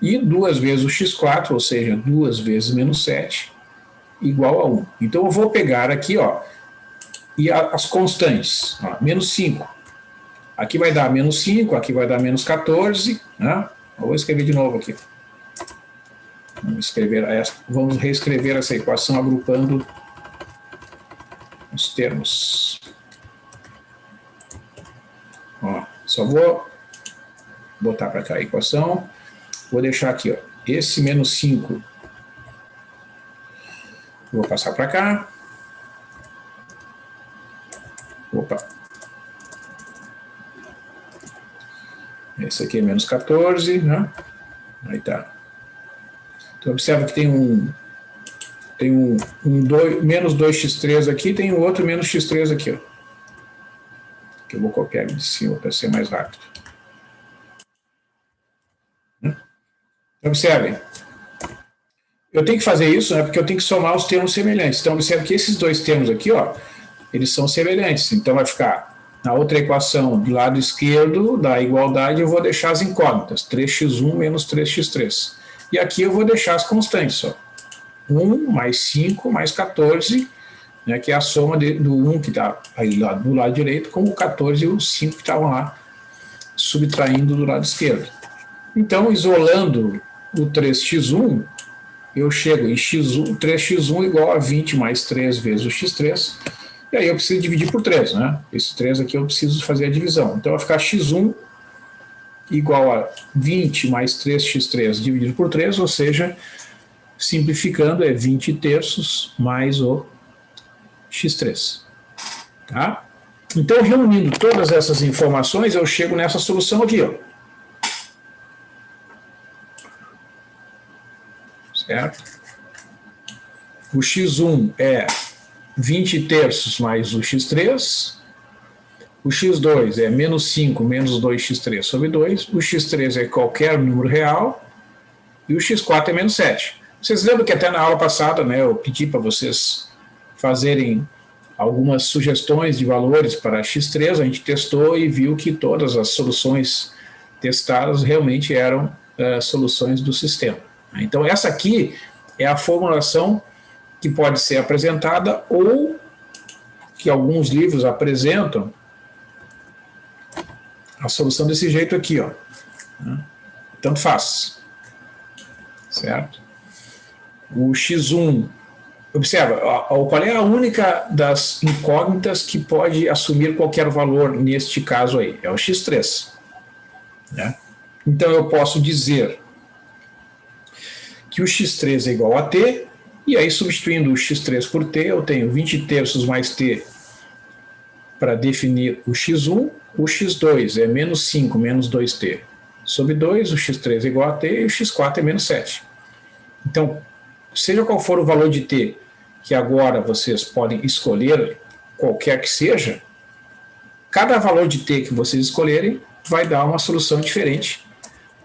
e 2 vezes o x4, ou seja, 2 vezes menos 7, igual a 1. Então eu vou pegar aqui, ó, e as constantes, ó, menos 5. Aqui vai dar menos 5, aqui vai dar menos 14, né? Eu vou escrever de novo aqui. Vamos reescrever essa equação agrupando os termos. Ó, só vou botar para cá a equação. Vou deixar aqui, ó, esse menos 5. Vou passar para cá. Opa. Esse aqui é menos 14, né? Aí tá. Então observa que tem menos 2x3 aqui, tem um outro menos x3 aqui, ó. Que eu vou copiar de cima para ser mais rápido. Observem. Eu tenho que fazer isso, né, porque eu tenho que somar os termos semelhantes. Então observe que esses dois termos aqui, ó, eles são semelhantes. Então vai ficar na outra equação do lado esquerdo da igualdade, eu vou deixar as incógnitas, 3x1 menos 3x3. E aqui eu vou deixar as constantes, ó. 1 mais 5 mais 14, né, que é a soma do 1 que está aí do lado direito, com o 14 e o 5 que estavam lá, subtraindo do lado esquerdo. Então, isolando o 3x1, eu chego em x1, 3x1 igual a 20 mais 3 vezes o x3, e aí eu preciso dividir por 3, né? Esse 3 aqui eu preciso fazer a divisão. Então vai ficar x1 igual a 20 mais 3x3 dividido por 3, ou seja, simplificando, é 20 terços mais o x3. Tá? Então, reunindo todas essas informações, eu chego nessa solução aqui, ó. Certo? O x1 é 20 terços mais o x3, o x2 é menos 5 menos 2x3 sobre 2, o x3 é qualquer número real, e o x4 é menos 7. Vocês lembram que até na aula passada, né, eu pedi para vocês fazerem algumas sugestões de valores para x3, a gente testou e viu que todas as soluções testadas realmente eram soluções do sistema. Então essa aqui é a formulação que pode ser apresentada ou que alguns livros apresentam a solução desse jeito aqui, ó. Tanto faz. Certo? O x1, observa, qual é a única das incógnitas que pode assumir qualquer valor neste caso aí? É o x3. Né? Então eu posso dizer que o x3 é igual a t, e aí substituindo o x3 por t, eu tenho 20 terços mais t para definir o x1, o x2 é menos 5 menos 2t sobre 2, o x3 é igual a t e o x4 é menos 7. Então, seja qual for o valor de t que agora vocês podem escolher, qualquer que seja, cada valor de t que vocês escolherem vai dar uma solução diferente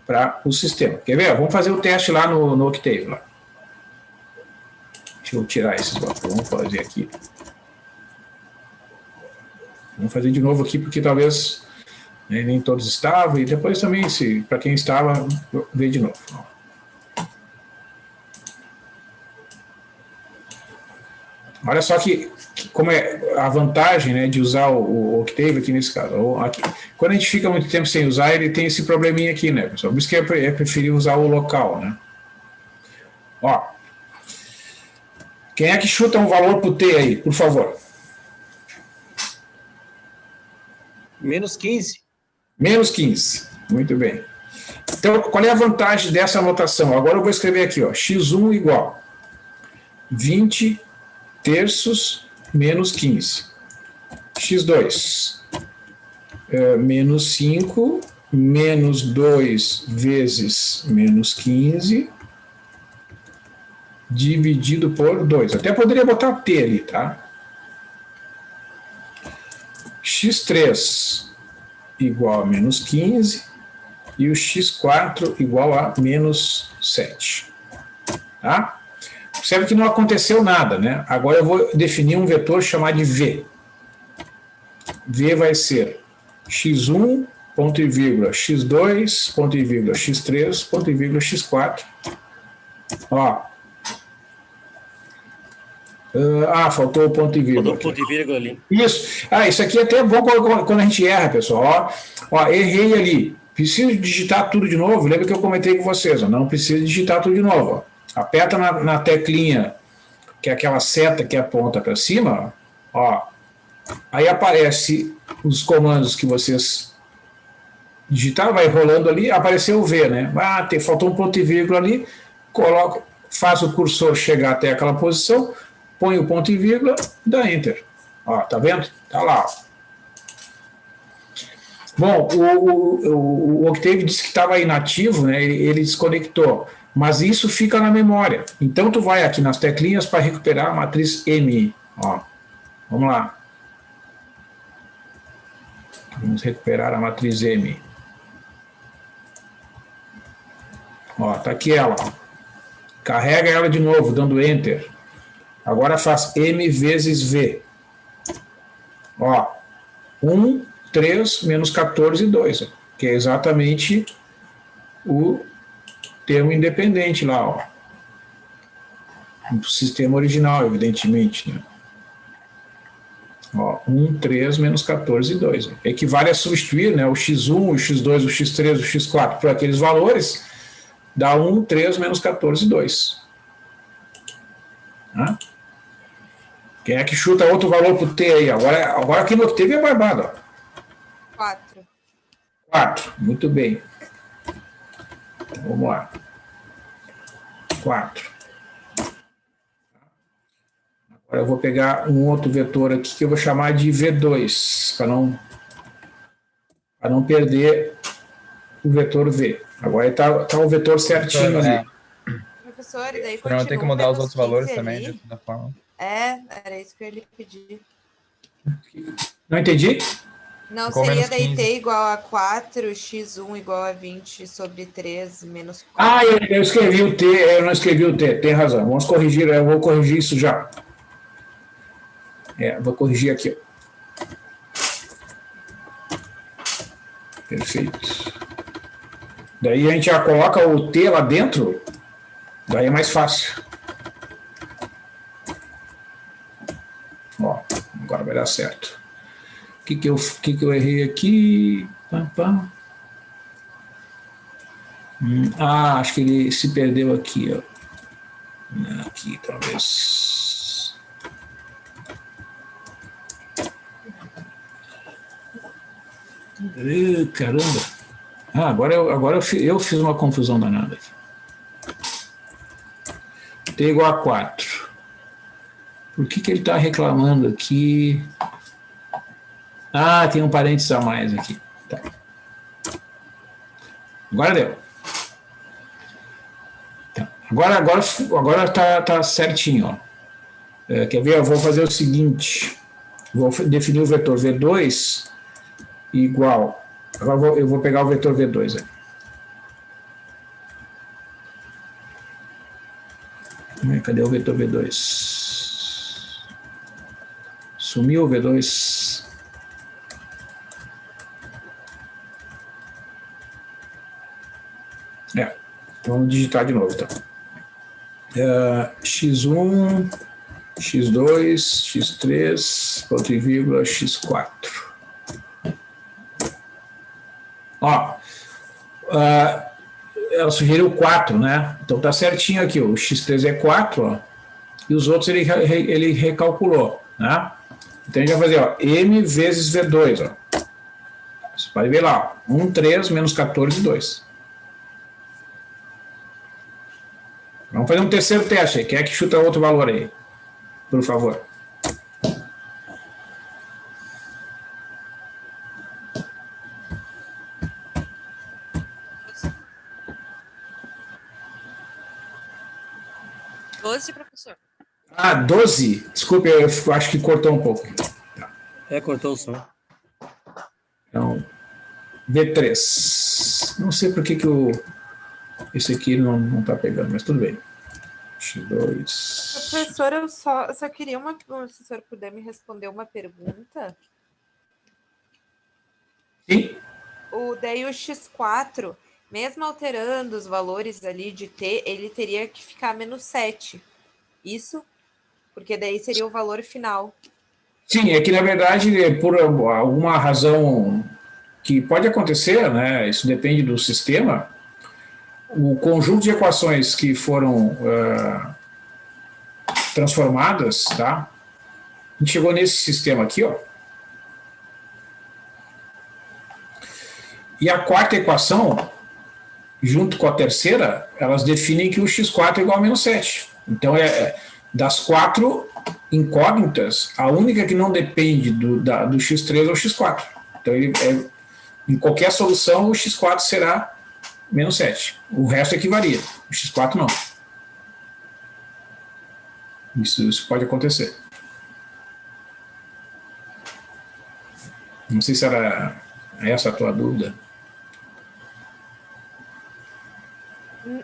para o sistema. Quer ver? Vamos fazer o teste lá no Octave. Lá. Deixa eu tirar esses blocos. Vamos fazer aqui. Vamos fazer de novo aqui, porque talvez nem todos estavam, e depois também, para quem estava, ver de novo. Olha só que como é a vantagem, né, de usar o Octave aqui nesse caso. Aqui, quando a gente fica muito tempo sem usar, ele tem esse probleminha aqui, né, pessoal? Por isso que é preferir usar o local, né? Ó, quem é que chuta um valor para o T aí, por favor? Menos 15. Menos 15, muito bem. Então, qual é a vantagem dessa anotação? Agora eu vou escrever aqui, ó, x1 igual 20 terços menos 15. x2, menos 5, menos 2 vezes menos 15, dividido por 2. Até poderia botar t ali, tá? x3 igual a menos 15 e o x4 igual a menos 7. Tá? Observe que não aconteceu nada, né? Agora eu vou definir um vetor chamado de V. V vai ser x1, ponto e vírgula, x2, ponto e vírgula, x3, ponto e vírgula, x4. Ó. Faltou o ponto e vírgula. Faltou o ponto e vírgula ali. Isso. Isso aqui é até bom quando a gente erra, pessoal. Ó, errei ali. Preciso digitar tudo de novo. Lembra que eu comentei com vocês. Ó, não precisa digitar tudo de novo. Ó. Aperta na teclinha, que é aquela seta que aponta para cima. Ó. Aí aparece os comandos que vocês digitaram, vai rolando ali, apareceu o V, né? Faltou um ponto e vírgula ali. Faz o cursor chegar até aquela posição, põe o ponto e vírgula e dá Enter. Ó, tá vendo? Tá lá. Ó. Bom, o Octave disse que estava inativo, né? Ele desconectou, mas isso fica na memória. Então, tu vai aqui nas teclinhas para recuperar a matriz M. Ó, vamos lá. Vamos recuperar a matriz M. Ó, tá aqui ela. Ó. Carrega ela de novo, dando Enter. Agora faz M vezes V. Ó, 1, 3, menos 14, 2. Que é exatamente o termo independente lá, ó. Do sistema original, evidentemente, né? Ó, 1, 3, menos 14, 2. Equivale a substituir, né, o x1, o x2, o x3, o x4 por aqueles valores, dá 1, 3, menos 14, 2. Tá? Quem é que chuta outro valor para o T aí? Agora aqui no Octave é barbado. Ó. 4. 4, muito bem. Então, vamos lá. 4. Agora eu vou pegar um outro vetor aqui que eu vou chamar de V2, para não perder o vetor V. Agora está o vetor certinho ali. Professor, e daí não tem que mudar os outros valores também, de toda forma. Era isso que eu ia lhe pedir. Não entendi? Não, Ficou seria menos daí 15. t igual a 4, x1 igual a 20 sobre 3 menos 4. Eu escrevi o T, eu não escrevi o T, tem razão. Vamos corrigir, eu vou corrigir isso já. Vou corrigir aqui. Perfeito. Daí a gente já coloca o T lá dentro, daí é mais fácil. Ó, agora vai dar certo. O que que eu errei aqui? Acho que ele se perdeu aqui, ó. Aqui, talvez. Caramba. Agora eu fiz uma confusão danada aqui. T igual a 4. Por que ele está reclamando aqui? Ah, tem um parênteses a mais aqui. Tá. Agora deu. Tá. Agora tá certinho. Ó. Quer ver? Eu vou fazer o seguinte. Vou definir o vetor V2 igual. Agora eu vou pegar o vetor V2. Cadê o vetor V2? Sumiu o V2. Vamos digitar de novo, então. X1, X2, X3, ponto e vírgula, X4. Ó, ela sugeriu 4, né? Então tá certinho aqui, o X3 é 4, ó, e os outros ele recalculou, né? Então a gente vai fazer, ó, M vezes V2, ó. Você pode ver lá, ó, 1, 3, menos 14, 2. Vamos fazer um terceiro teste aí. Quem é que chuta outro valor aí? Por favor. Professor. 12? Desculpe, eu acho que cortou um pouco. Cortou o som. Então, V3. Não sei por que esse aqui não está pegando, mas tudo bem. X2. Professor, eu só queria se o senhor puder me responder uma pergunta. Sim. Daí o X4, mesmo alterando os valores ali de T, ele teria que ficar menos 7. Isso? Porque daí seria o valor final. Sim, é que na verdade, por alguma razão que pode acontecer, né? Isso depende do sistema. O conjunto de equações que foram transformadas, tá? A gente chegou nesse sistema aqui, ó. E a quarta equação, junto com a terceira, elas definem que o x4 é igual a menos 7. Então, das 4 incógnitas, a única que não depende do x3 é o x4. Então, em qualquer solução, o x4 será menos 7. O resto é que varia. O x4 não. Isso pode acontecer. Não sei se era essa a tua dúvida.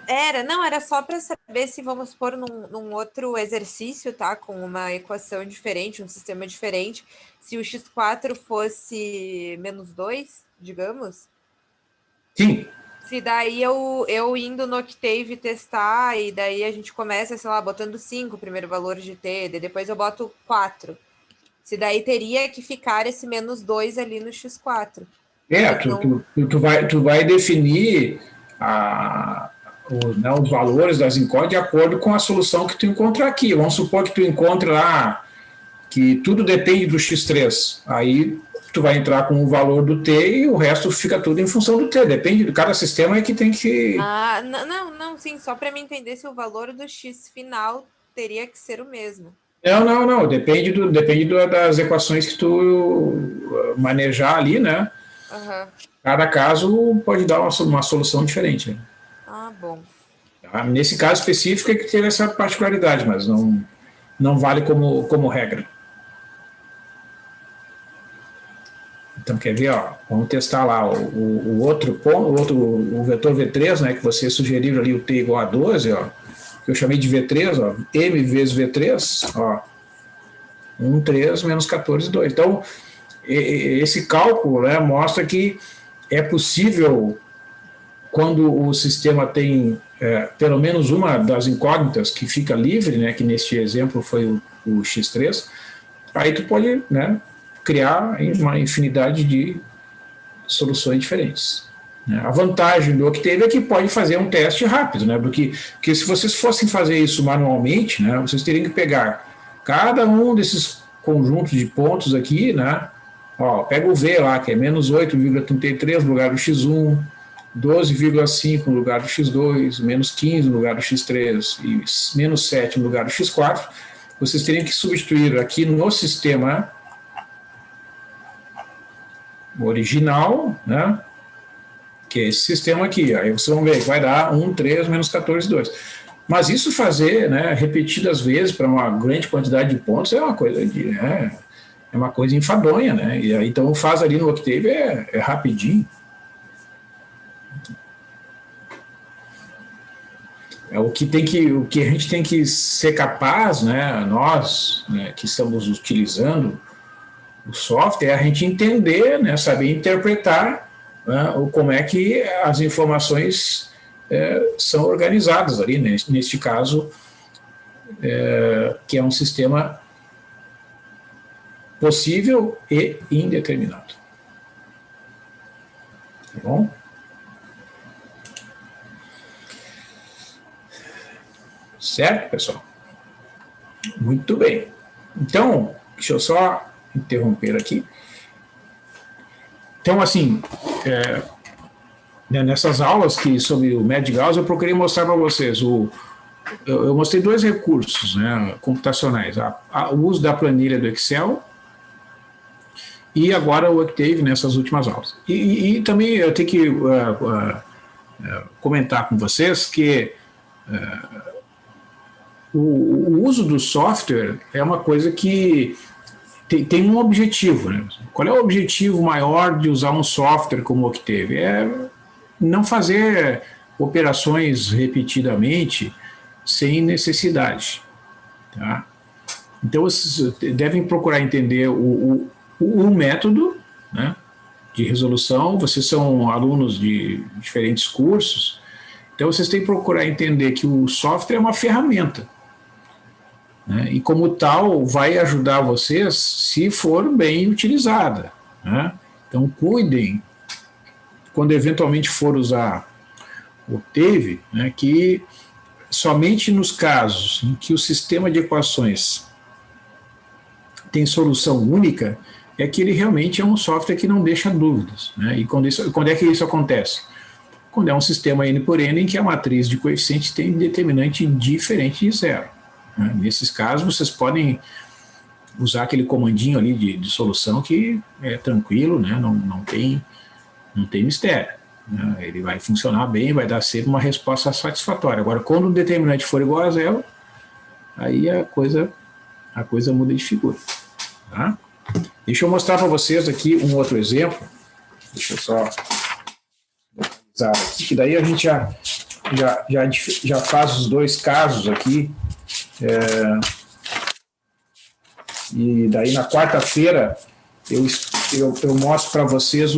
Era só para saber se vamos supor num outro exercício, tá? Com uma equação diferente, um sistema diferente, se o x4 fosse menos 2, digamos. Sim. Se daí eu indo no Octave testar, e daí a gente começa, sei lá, botando 5 o primeiro valor de T, depois eu boto 4. Se daí teria que ficar esse menos 2 ali no x4. Tu vai definir os valores das incógnitas de acordo com a solução que tu encontrar aqui. Vamos supor que tu encontre lá que tudo depende do x3. Aí tu vai entrar com o valor do t e o resto fica tudo em função do t. Depende de cada sistema é que tem que... Não, sim, só para me entender se o valor do x final teria que ser o mesmo. Não. Depende das equações que tu manejar ali, né? Uhum. Cada caso pode dar uma solução diferente. Né? Bom. Nesse caso específico é que teve essa particularidade, mas não vale como regra. Então, quer ver, ó, vamos testar lá o outro ponto, o vetor V3, né, que você sugeriu ali, o t igual a 12, ó, que eu chamei de V3, ó, m vezes V3, ó, 1, 3, menos 14, 2. Então, esse cálculo, né, mostra que é possível, quando o sistema tem pelo menos uma das incógnitas que fica livre, né, que neste exemplo foi o x3, aí tu pode, né, criar uma infinidade de soluções diferentes. A vantagem do Octave é que pode fazer um teste rápido, né? Porque se vocês fossem fazer isso manualmente, né, vocês teriam que pegar cada um desses conjuntos de pontos aqui, né? Ó, pega o V lá, que é menos 8,33 no lugar do x1, 12,5 no lugar do x2, menos 15 no lugar do x3 e menos 7 no lugar do x4. Vocês teriam que substituir aqui no sistema original, né? Que é esse sistema aqui. Aí vocês vão ver que vai dar 1, 3 menos 14, 2. Mas isso fazer, né, repetidas vezes para uma grande quantidade de pontos é uma coisa é uma coisa enfadonha, né? E aí, então faz ali no Octave é rapidinho. É o que a gente tem que ser capaz, né, nós, né, que estamos utilizando o software, é a gente entender, né, saber interpretar, né, como é que as informações são organizadas ali, né, neste caso, que é um sistema possível e indeterminado. Tá bom? Certo, pessoal? Muito bem. Então, deixa eu só interromper aqui. Então, assim, nessas aulas sobre o método de Gauss, eu procurei mostrar para vocês eu mostrei 2 recursos, né, computacionais, o uso da planilha do Excel e agora o Octave nessas últimas aulas. E também eu tenho que comentar com vocês que o uso do software é uma coisa que tem um objetivo, né? Qual é o objetivo maior de usar um software como o Octave? É não fazer operações repetidamente sem necessidade. Tá? Então, vocês devem procurar entender o método, né, de resolução. Vocês são alunos de diferentes cursos, então vocês têm que procurar entender que o software é uma ferramenta, né, e como tal vai ajudar vocês se for bem utilizada, né? Então cuidem, quando eventualmente for usar o Octave, né, que somente nos casos em que o sistema de equações tem solução única, é que ele realmente é um software que não deixa dúvidas, né? E quando é que isso acontece? Quando é um sistema N por N em que a matriz de coeficientes tem determinante diferente de zero. Né? Nesses casos, vocês podem usar aquele comandinho ali de solução que é tranquilo, né? Não tem mistério. Né? Ele vai funcionar bem, vai dar sempre uma resposta satisfatória. Agora, quando o determinante for igual a zero, aí a coisa muda de figura. Tá? Deixa eu mostrar para vocês aqui um outro exemplo. Deixa eu só localizar aqui, que daí a gente já faz os 2 casos aqui. E daí na quarta-feira eu mostro para vocês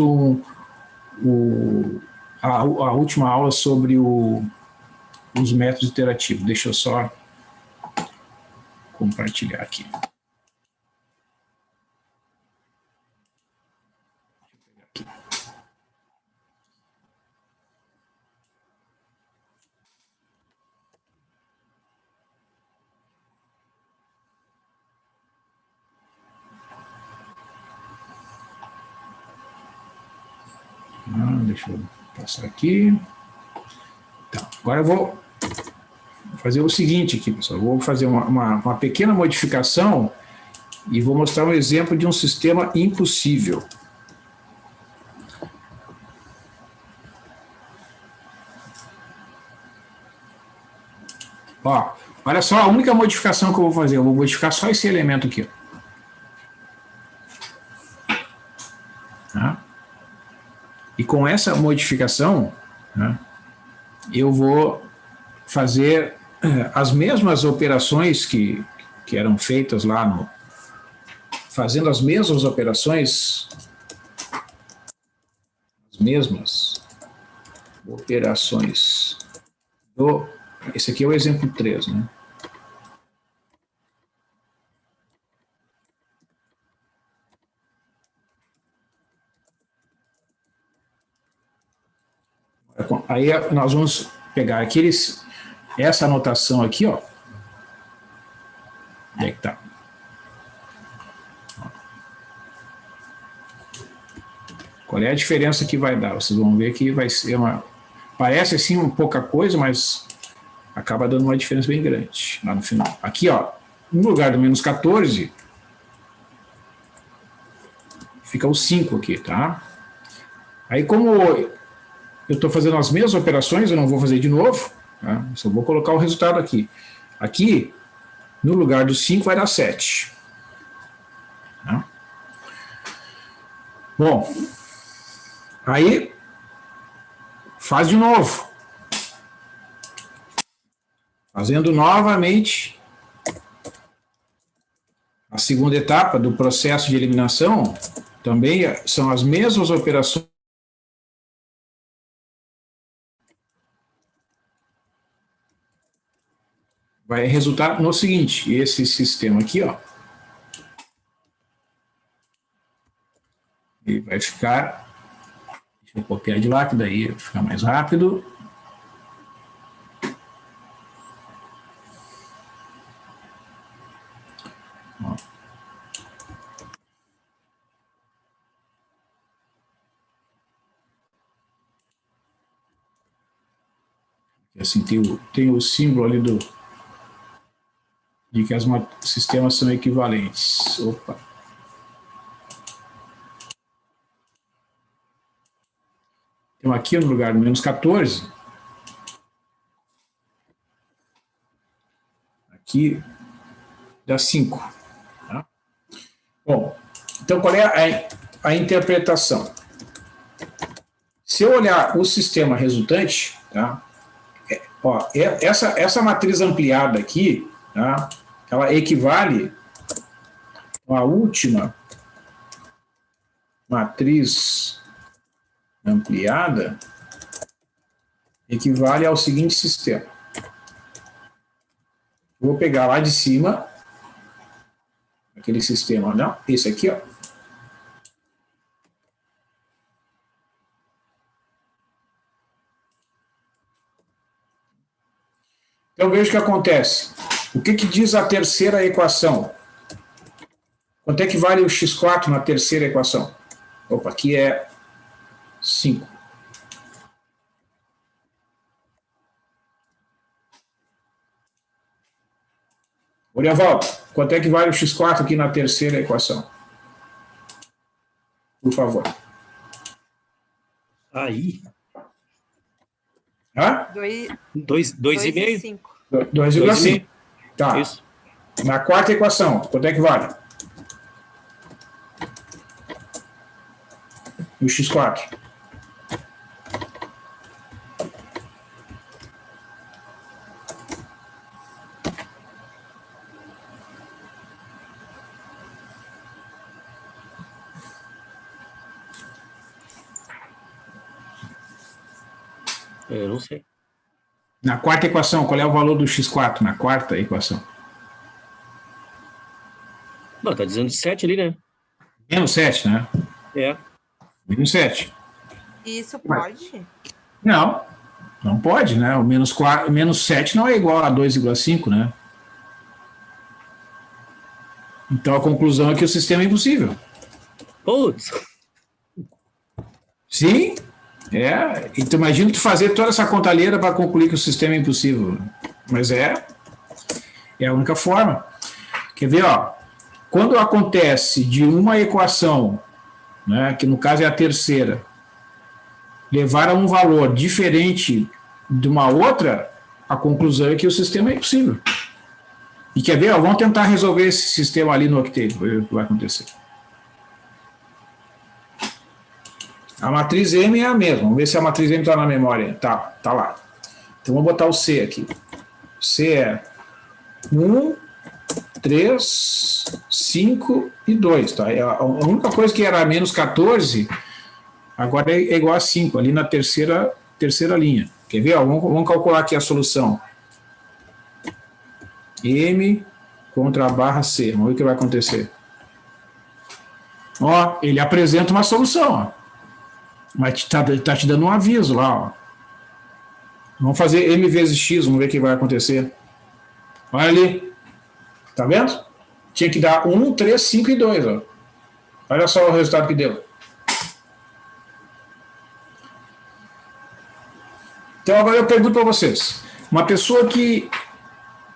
a última aula sobre os métodos iterativos. Deixa eu só compartilhar aqui. Deixa eu passar aqui. Então, agora eu vou fazer o seguinte aqui, pessoal. Eu vou fazer uma pequena modificação e vou mostrar um exemplo de um sistema impossível. Ó, olha só a única modificação que eu vou fazer. Eu vou modificar só esse elemento aqui. Tá? E com essa modificação, né, eu vou fazer as mesmas operações que eram feitas lá fazendo as mesmas operações, esse aqui é o exemplo 3, né? Aí nós vamos pegar essa anotação aqui, ó. Onde é que tá? Qual é a diferença que vai dar? Vocês vão ver que vai ser parece assim um pouca coisa, mas acaba dando uma diferença bem grande lá no final. Aqui, ó, no lugar do menos 14, fica o 5 aqui, tá? Aí, como eu estou fazendo as mesmas operações, eu não vou fazer de novo, tá? Só vou colocar o resultado aqui. Aqui, no lugar do 5, vai dar 7. Tá? Bom, aí, faz de novo. Fazendo novamente a segunda etapa do processo de eliminação, também são as mesmas operações. Vai resultar no seguinte, esse sistema aqui, ó, ele vai ficar, deixa eu copiar de lá, que daí vai ficar mais rápido. Ó. Assim, tem o símbolo ali de que os sistemas são equivalentes. Opa. Então, aqui no lugar do menos 14, aqui dá 5. Tá? Bom, então qual é a interpretação? Se eu olhar o sistema resultante, tá? Ó, essa matriz ampliada aqui, tá? Ela equivale à última matriz ampliada, equivale ao seguinte sistema. Vou pegar lá de cima, aquele sistema, não, esse aqui, ó. Então, veja o que acontece. O que diz a terceira equação? Quanto é que vale o x4 na terceira equação? Opa, aqui é 5. Oriavaldo, quanto é que vale o x4 aqui na terceira equação? Por favor. Aí. Hã? 2,5. 2,5. Tá. Isso. Na quarta equação, quanto é que vale? O x4. Eu não sei. Na quarta equação, qual é o valor do x4 na quarta equação? Não, tá dizendo 7 ali, né? Menos 7, né? É. Menos 7. Isso pode? Não, não pode, né? O menos 7 não é igual a 2,5, né? Então a conclusão é que o sistema é impossível. Putz. Sim, então imagina tu fazer toda essa contalheira para concluir que o sistema é impossível. Mas é a única forma. Quer ver, ó? Quando acontece de uma equação, né, que no caso é a terceira, levar a um valor diferente de uma outra, a conclusão é que o sistema é impossível. E quer ver, ó, vamos tentar resolver esse sistema ali no Octave, ver o que vai acontecer. A matriz M é a mesma, vamos ver se a matriz M está na memória. Tá lá. Então vamos botar o C aqui. C é 1, 3, 5 e 2. Tá? A única coisa que era menos 14, agora é igual a 5, ali na terceira linha. Quer ver? Ó, vamos calcular aqui a solução. M contra a barra C. Vamos ver o que vai acontecer. Ó, ele apresenta uma solução, ó. Mas tá te dando um aviso lá, ó. Vamos fazer M vezes X, vamos ver o que vai acontecer. Olha ali. Tá vendo? Tinha que dar 1, 3, 5 e 2, ó. Olha só o resultado que deu. Então agora eu pergunto para vocês. Uma pessoa que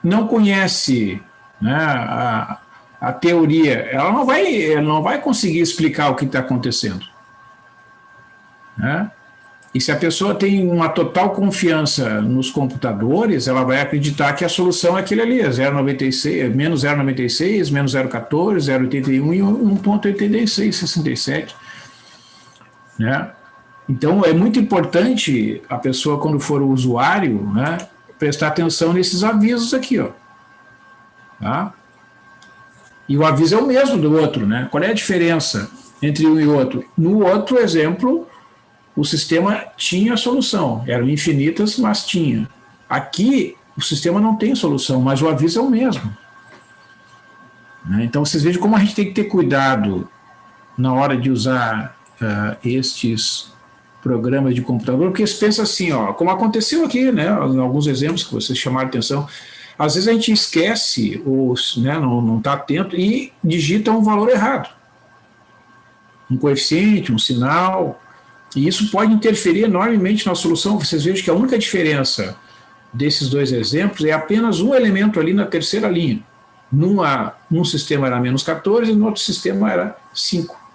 não conhece, né, a teoria, ela não vai conseguir explicar o que está acontecendo. Né? E se a pessoa tem uma total confiança nos computadores, ela vai acreditar que a solução é aquele ali, é 0,96, menos 0,96, menos 0,14, 0,81 e 1,8667. Né? Então, é muito importante a pessoa, quando for o usuário, né, prestar atenção nesses avisos aqui, ó. Tá? E o aviso é o mesmo do outro, né? Qual é a diferença entre um e outro? No outro exemplo, o sistema tinha solução, eram infinitas, mas tinha. Aqui, o sistema não tem solução, mas o aviso é o mesmo. Né? Então, vocês vejam como a gente tem que ter cuidado na hora de usar estes programas de computador, porque você pensa assim, ó, como aconteceu aqui, né, em alguns exemplos que vocês chamaram atenção, às vezes a gente esquece, ou né, não está atento, e digita um valor errado. Um coeficiente, um sinal, e isso pode interferir enormemente na solução. Vocês vejam que a única diferença desses dois exemplos é apenas um elemento ali na terceira linha. Num sistema era menos 14 e no outro sistema era 5.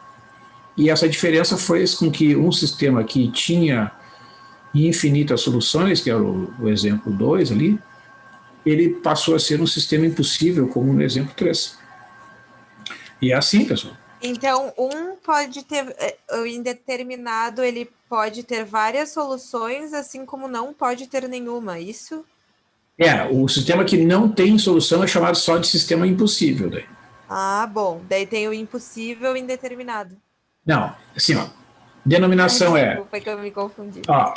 E essa diferença fez com que um sistema que tinha infinitas soluções, que era o exemplo 2 ali, ele passou a ser um sistema impossível, como no exemplo 3. E é assim, pessoal. Então, um pode ter, o indeterminado, ele pode ter várias soluções, assim como não pode ter nenhuma, isso? O sistema que não tem solução é chamado só de sistema impossível. Daí. Ah, bom. Daí tem o impossível e indeterminado. Não, assim, ó, denominação Desculpa, que eu me confundi. Ó,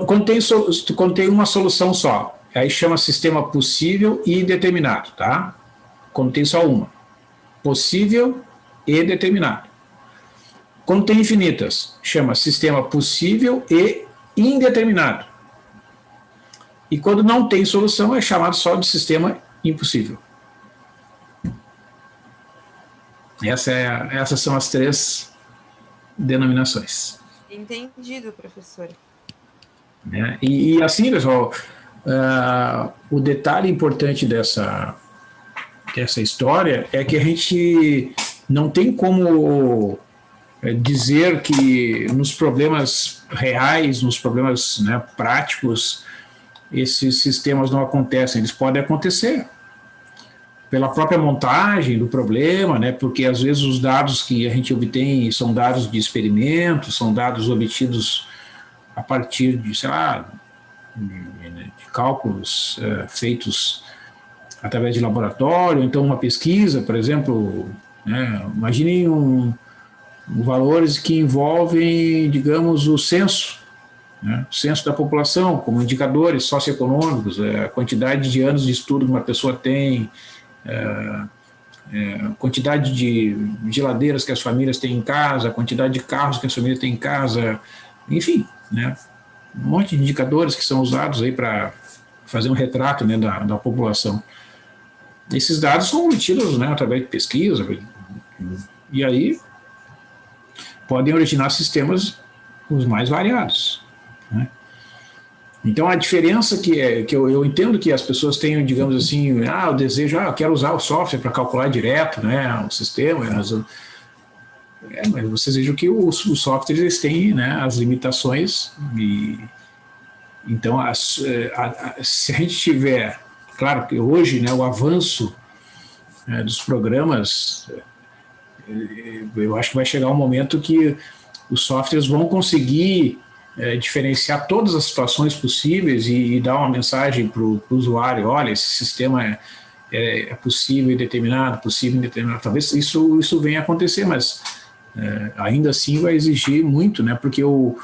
quando tem uma solução só, aí chama sistema possível e determinado, tá? Quando tem só uma. Possível e determinado. Quando tem infinitas, chama sistema possível e indeterminado. E quando não tem solução, é chamado só de sistema impossível. Essas são as 3 denominações. Entendido, professor. E assim, pessoal, o detalhe importante dessa história é que a gente não tem como dizer que nos problemas reais, nos problemas, né, práticos, esses sistemas não acontecem. Eles podem acontecer pela própria montagem do problema, né, porque às vezes os dados que a gente obtém são dados de experimento, são dados obtidos a partir de, sei lá, de cálculos feitos através de laboratório, então uma pesquisa, por exemplo, né, imaginem valores que envolvem, digamos, o censo, né, o censo da população, como indicadores socioeconômicos, a quantidade de anos de estudo que uma pessoa tem, quantidade de geladeiras que as famílias têm em casa, quantidade de carros que as famílias têm em casa, enfim, né, um monte de indicadores que são usados aí para fazer um retrato, né, da população. Esses dados são obtidos, né, através de pesquisa, e aí podem originar sistemas os mais variados. Né? Então, a diferença que eu entendo que as pessoas tenham, digamos assim, o desejo, eu quero usar o software para calcular direto, né, o sistema, mas vocês vejam que os softwares eles têm, né, as limitações, e então, se a gente tiver, claro que hoje, né, o avanço dos programas, eu acho que vai chegar um momento que os softwares vão conseguir diferenciar todas as situações possíveis e dar uma mensagem para o usuário, olha, esse sistema é possível e determinado, possível e indeterminado. Talvez isso venha a acontecer, mas ainda assim vai exigir muito, né, porque o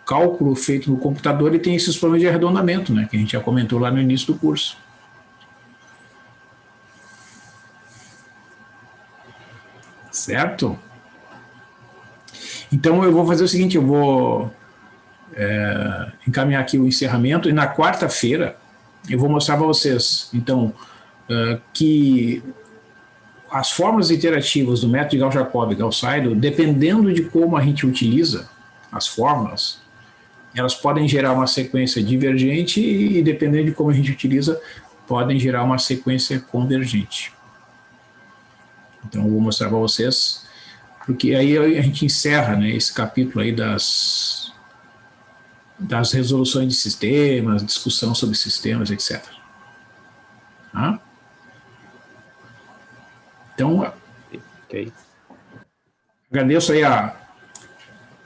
cálculo feito no computador ele tem esses problemas de arredondamento, né, que a gente já comentou lá no início do curso. Certo? Então eu vou fazer o seguinte, eu vou encaminhar aqui o encerramento, e na quarta-feira eu vou mostrar para vocês, então, que as fórmulas iterativas do método de Gauss-Jacobi e Gauss-Seidel, dependendo de como a gente utiliza as fórmulas, elas podem gerar uma sequência divergente e, dependendo de como a gente utiliza, podem gerar uma sequência convergente. Então, eu vou mostrar para vocês, porque aí a gente encerra, né, esse capítulo aí das resoluções de sistemas, discussão sobre sistemas, etc. Tá? Então, Ok. agradeço aí a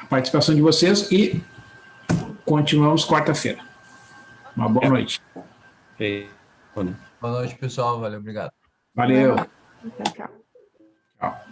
participação de vocês e continuamos quarta-feira. Uma boa noite. Ok. Bom, Boa noite, pessoal. Valeu, obrigado. Valeu. Tchau, tchau. Tchau.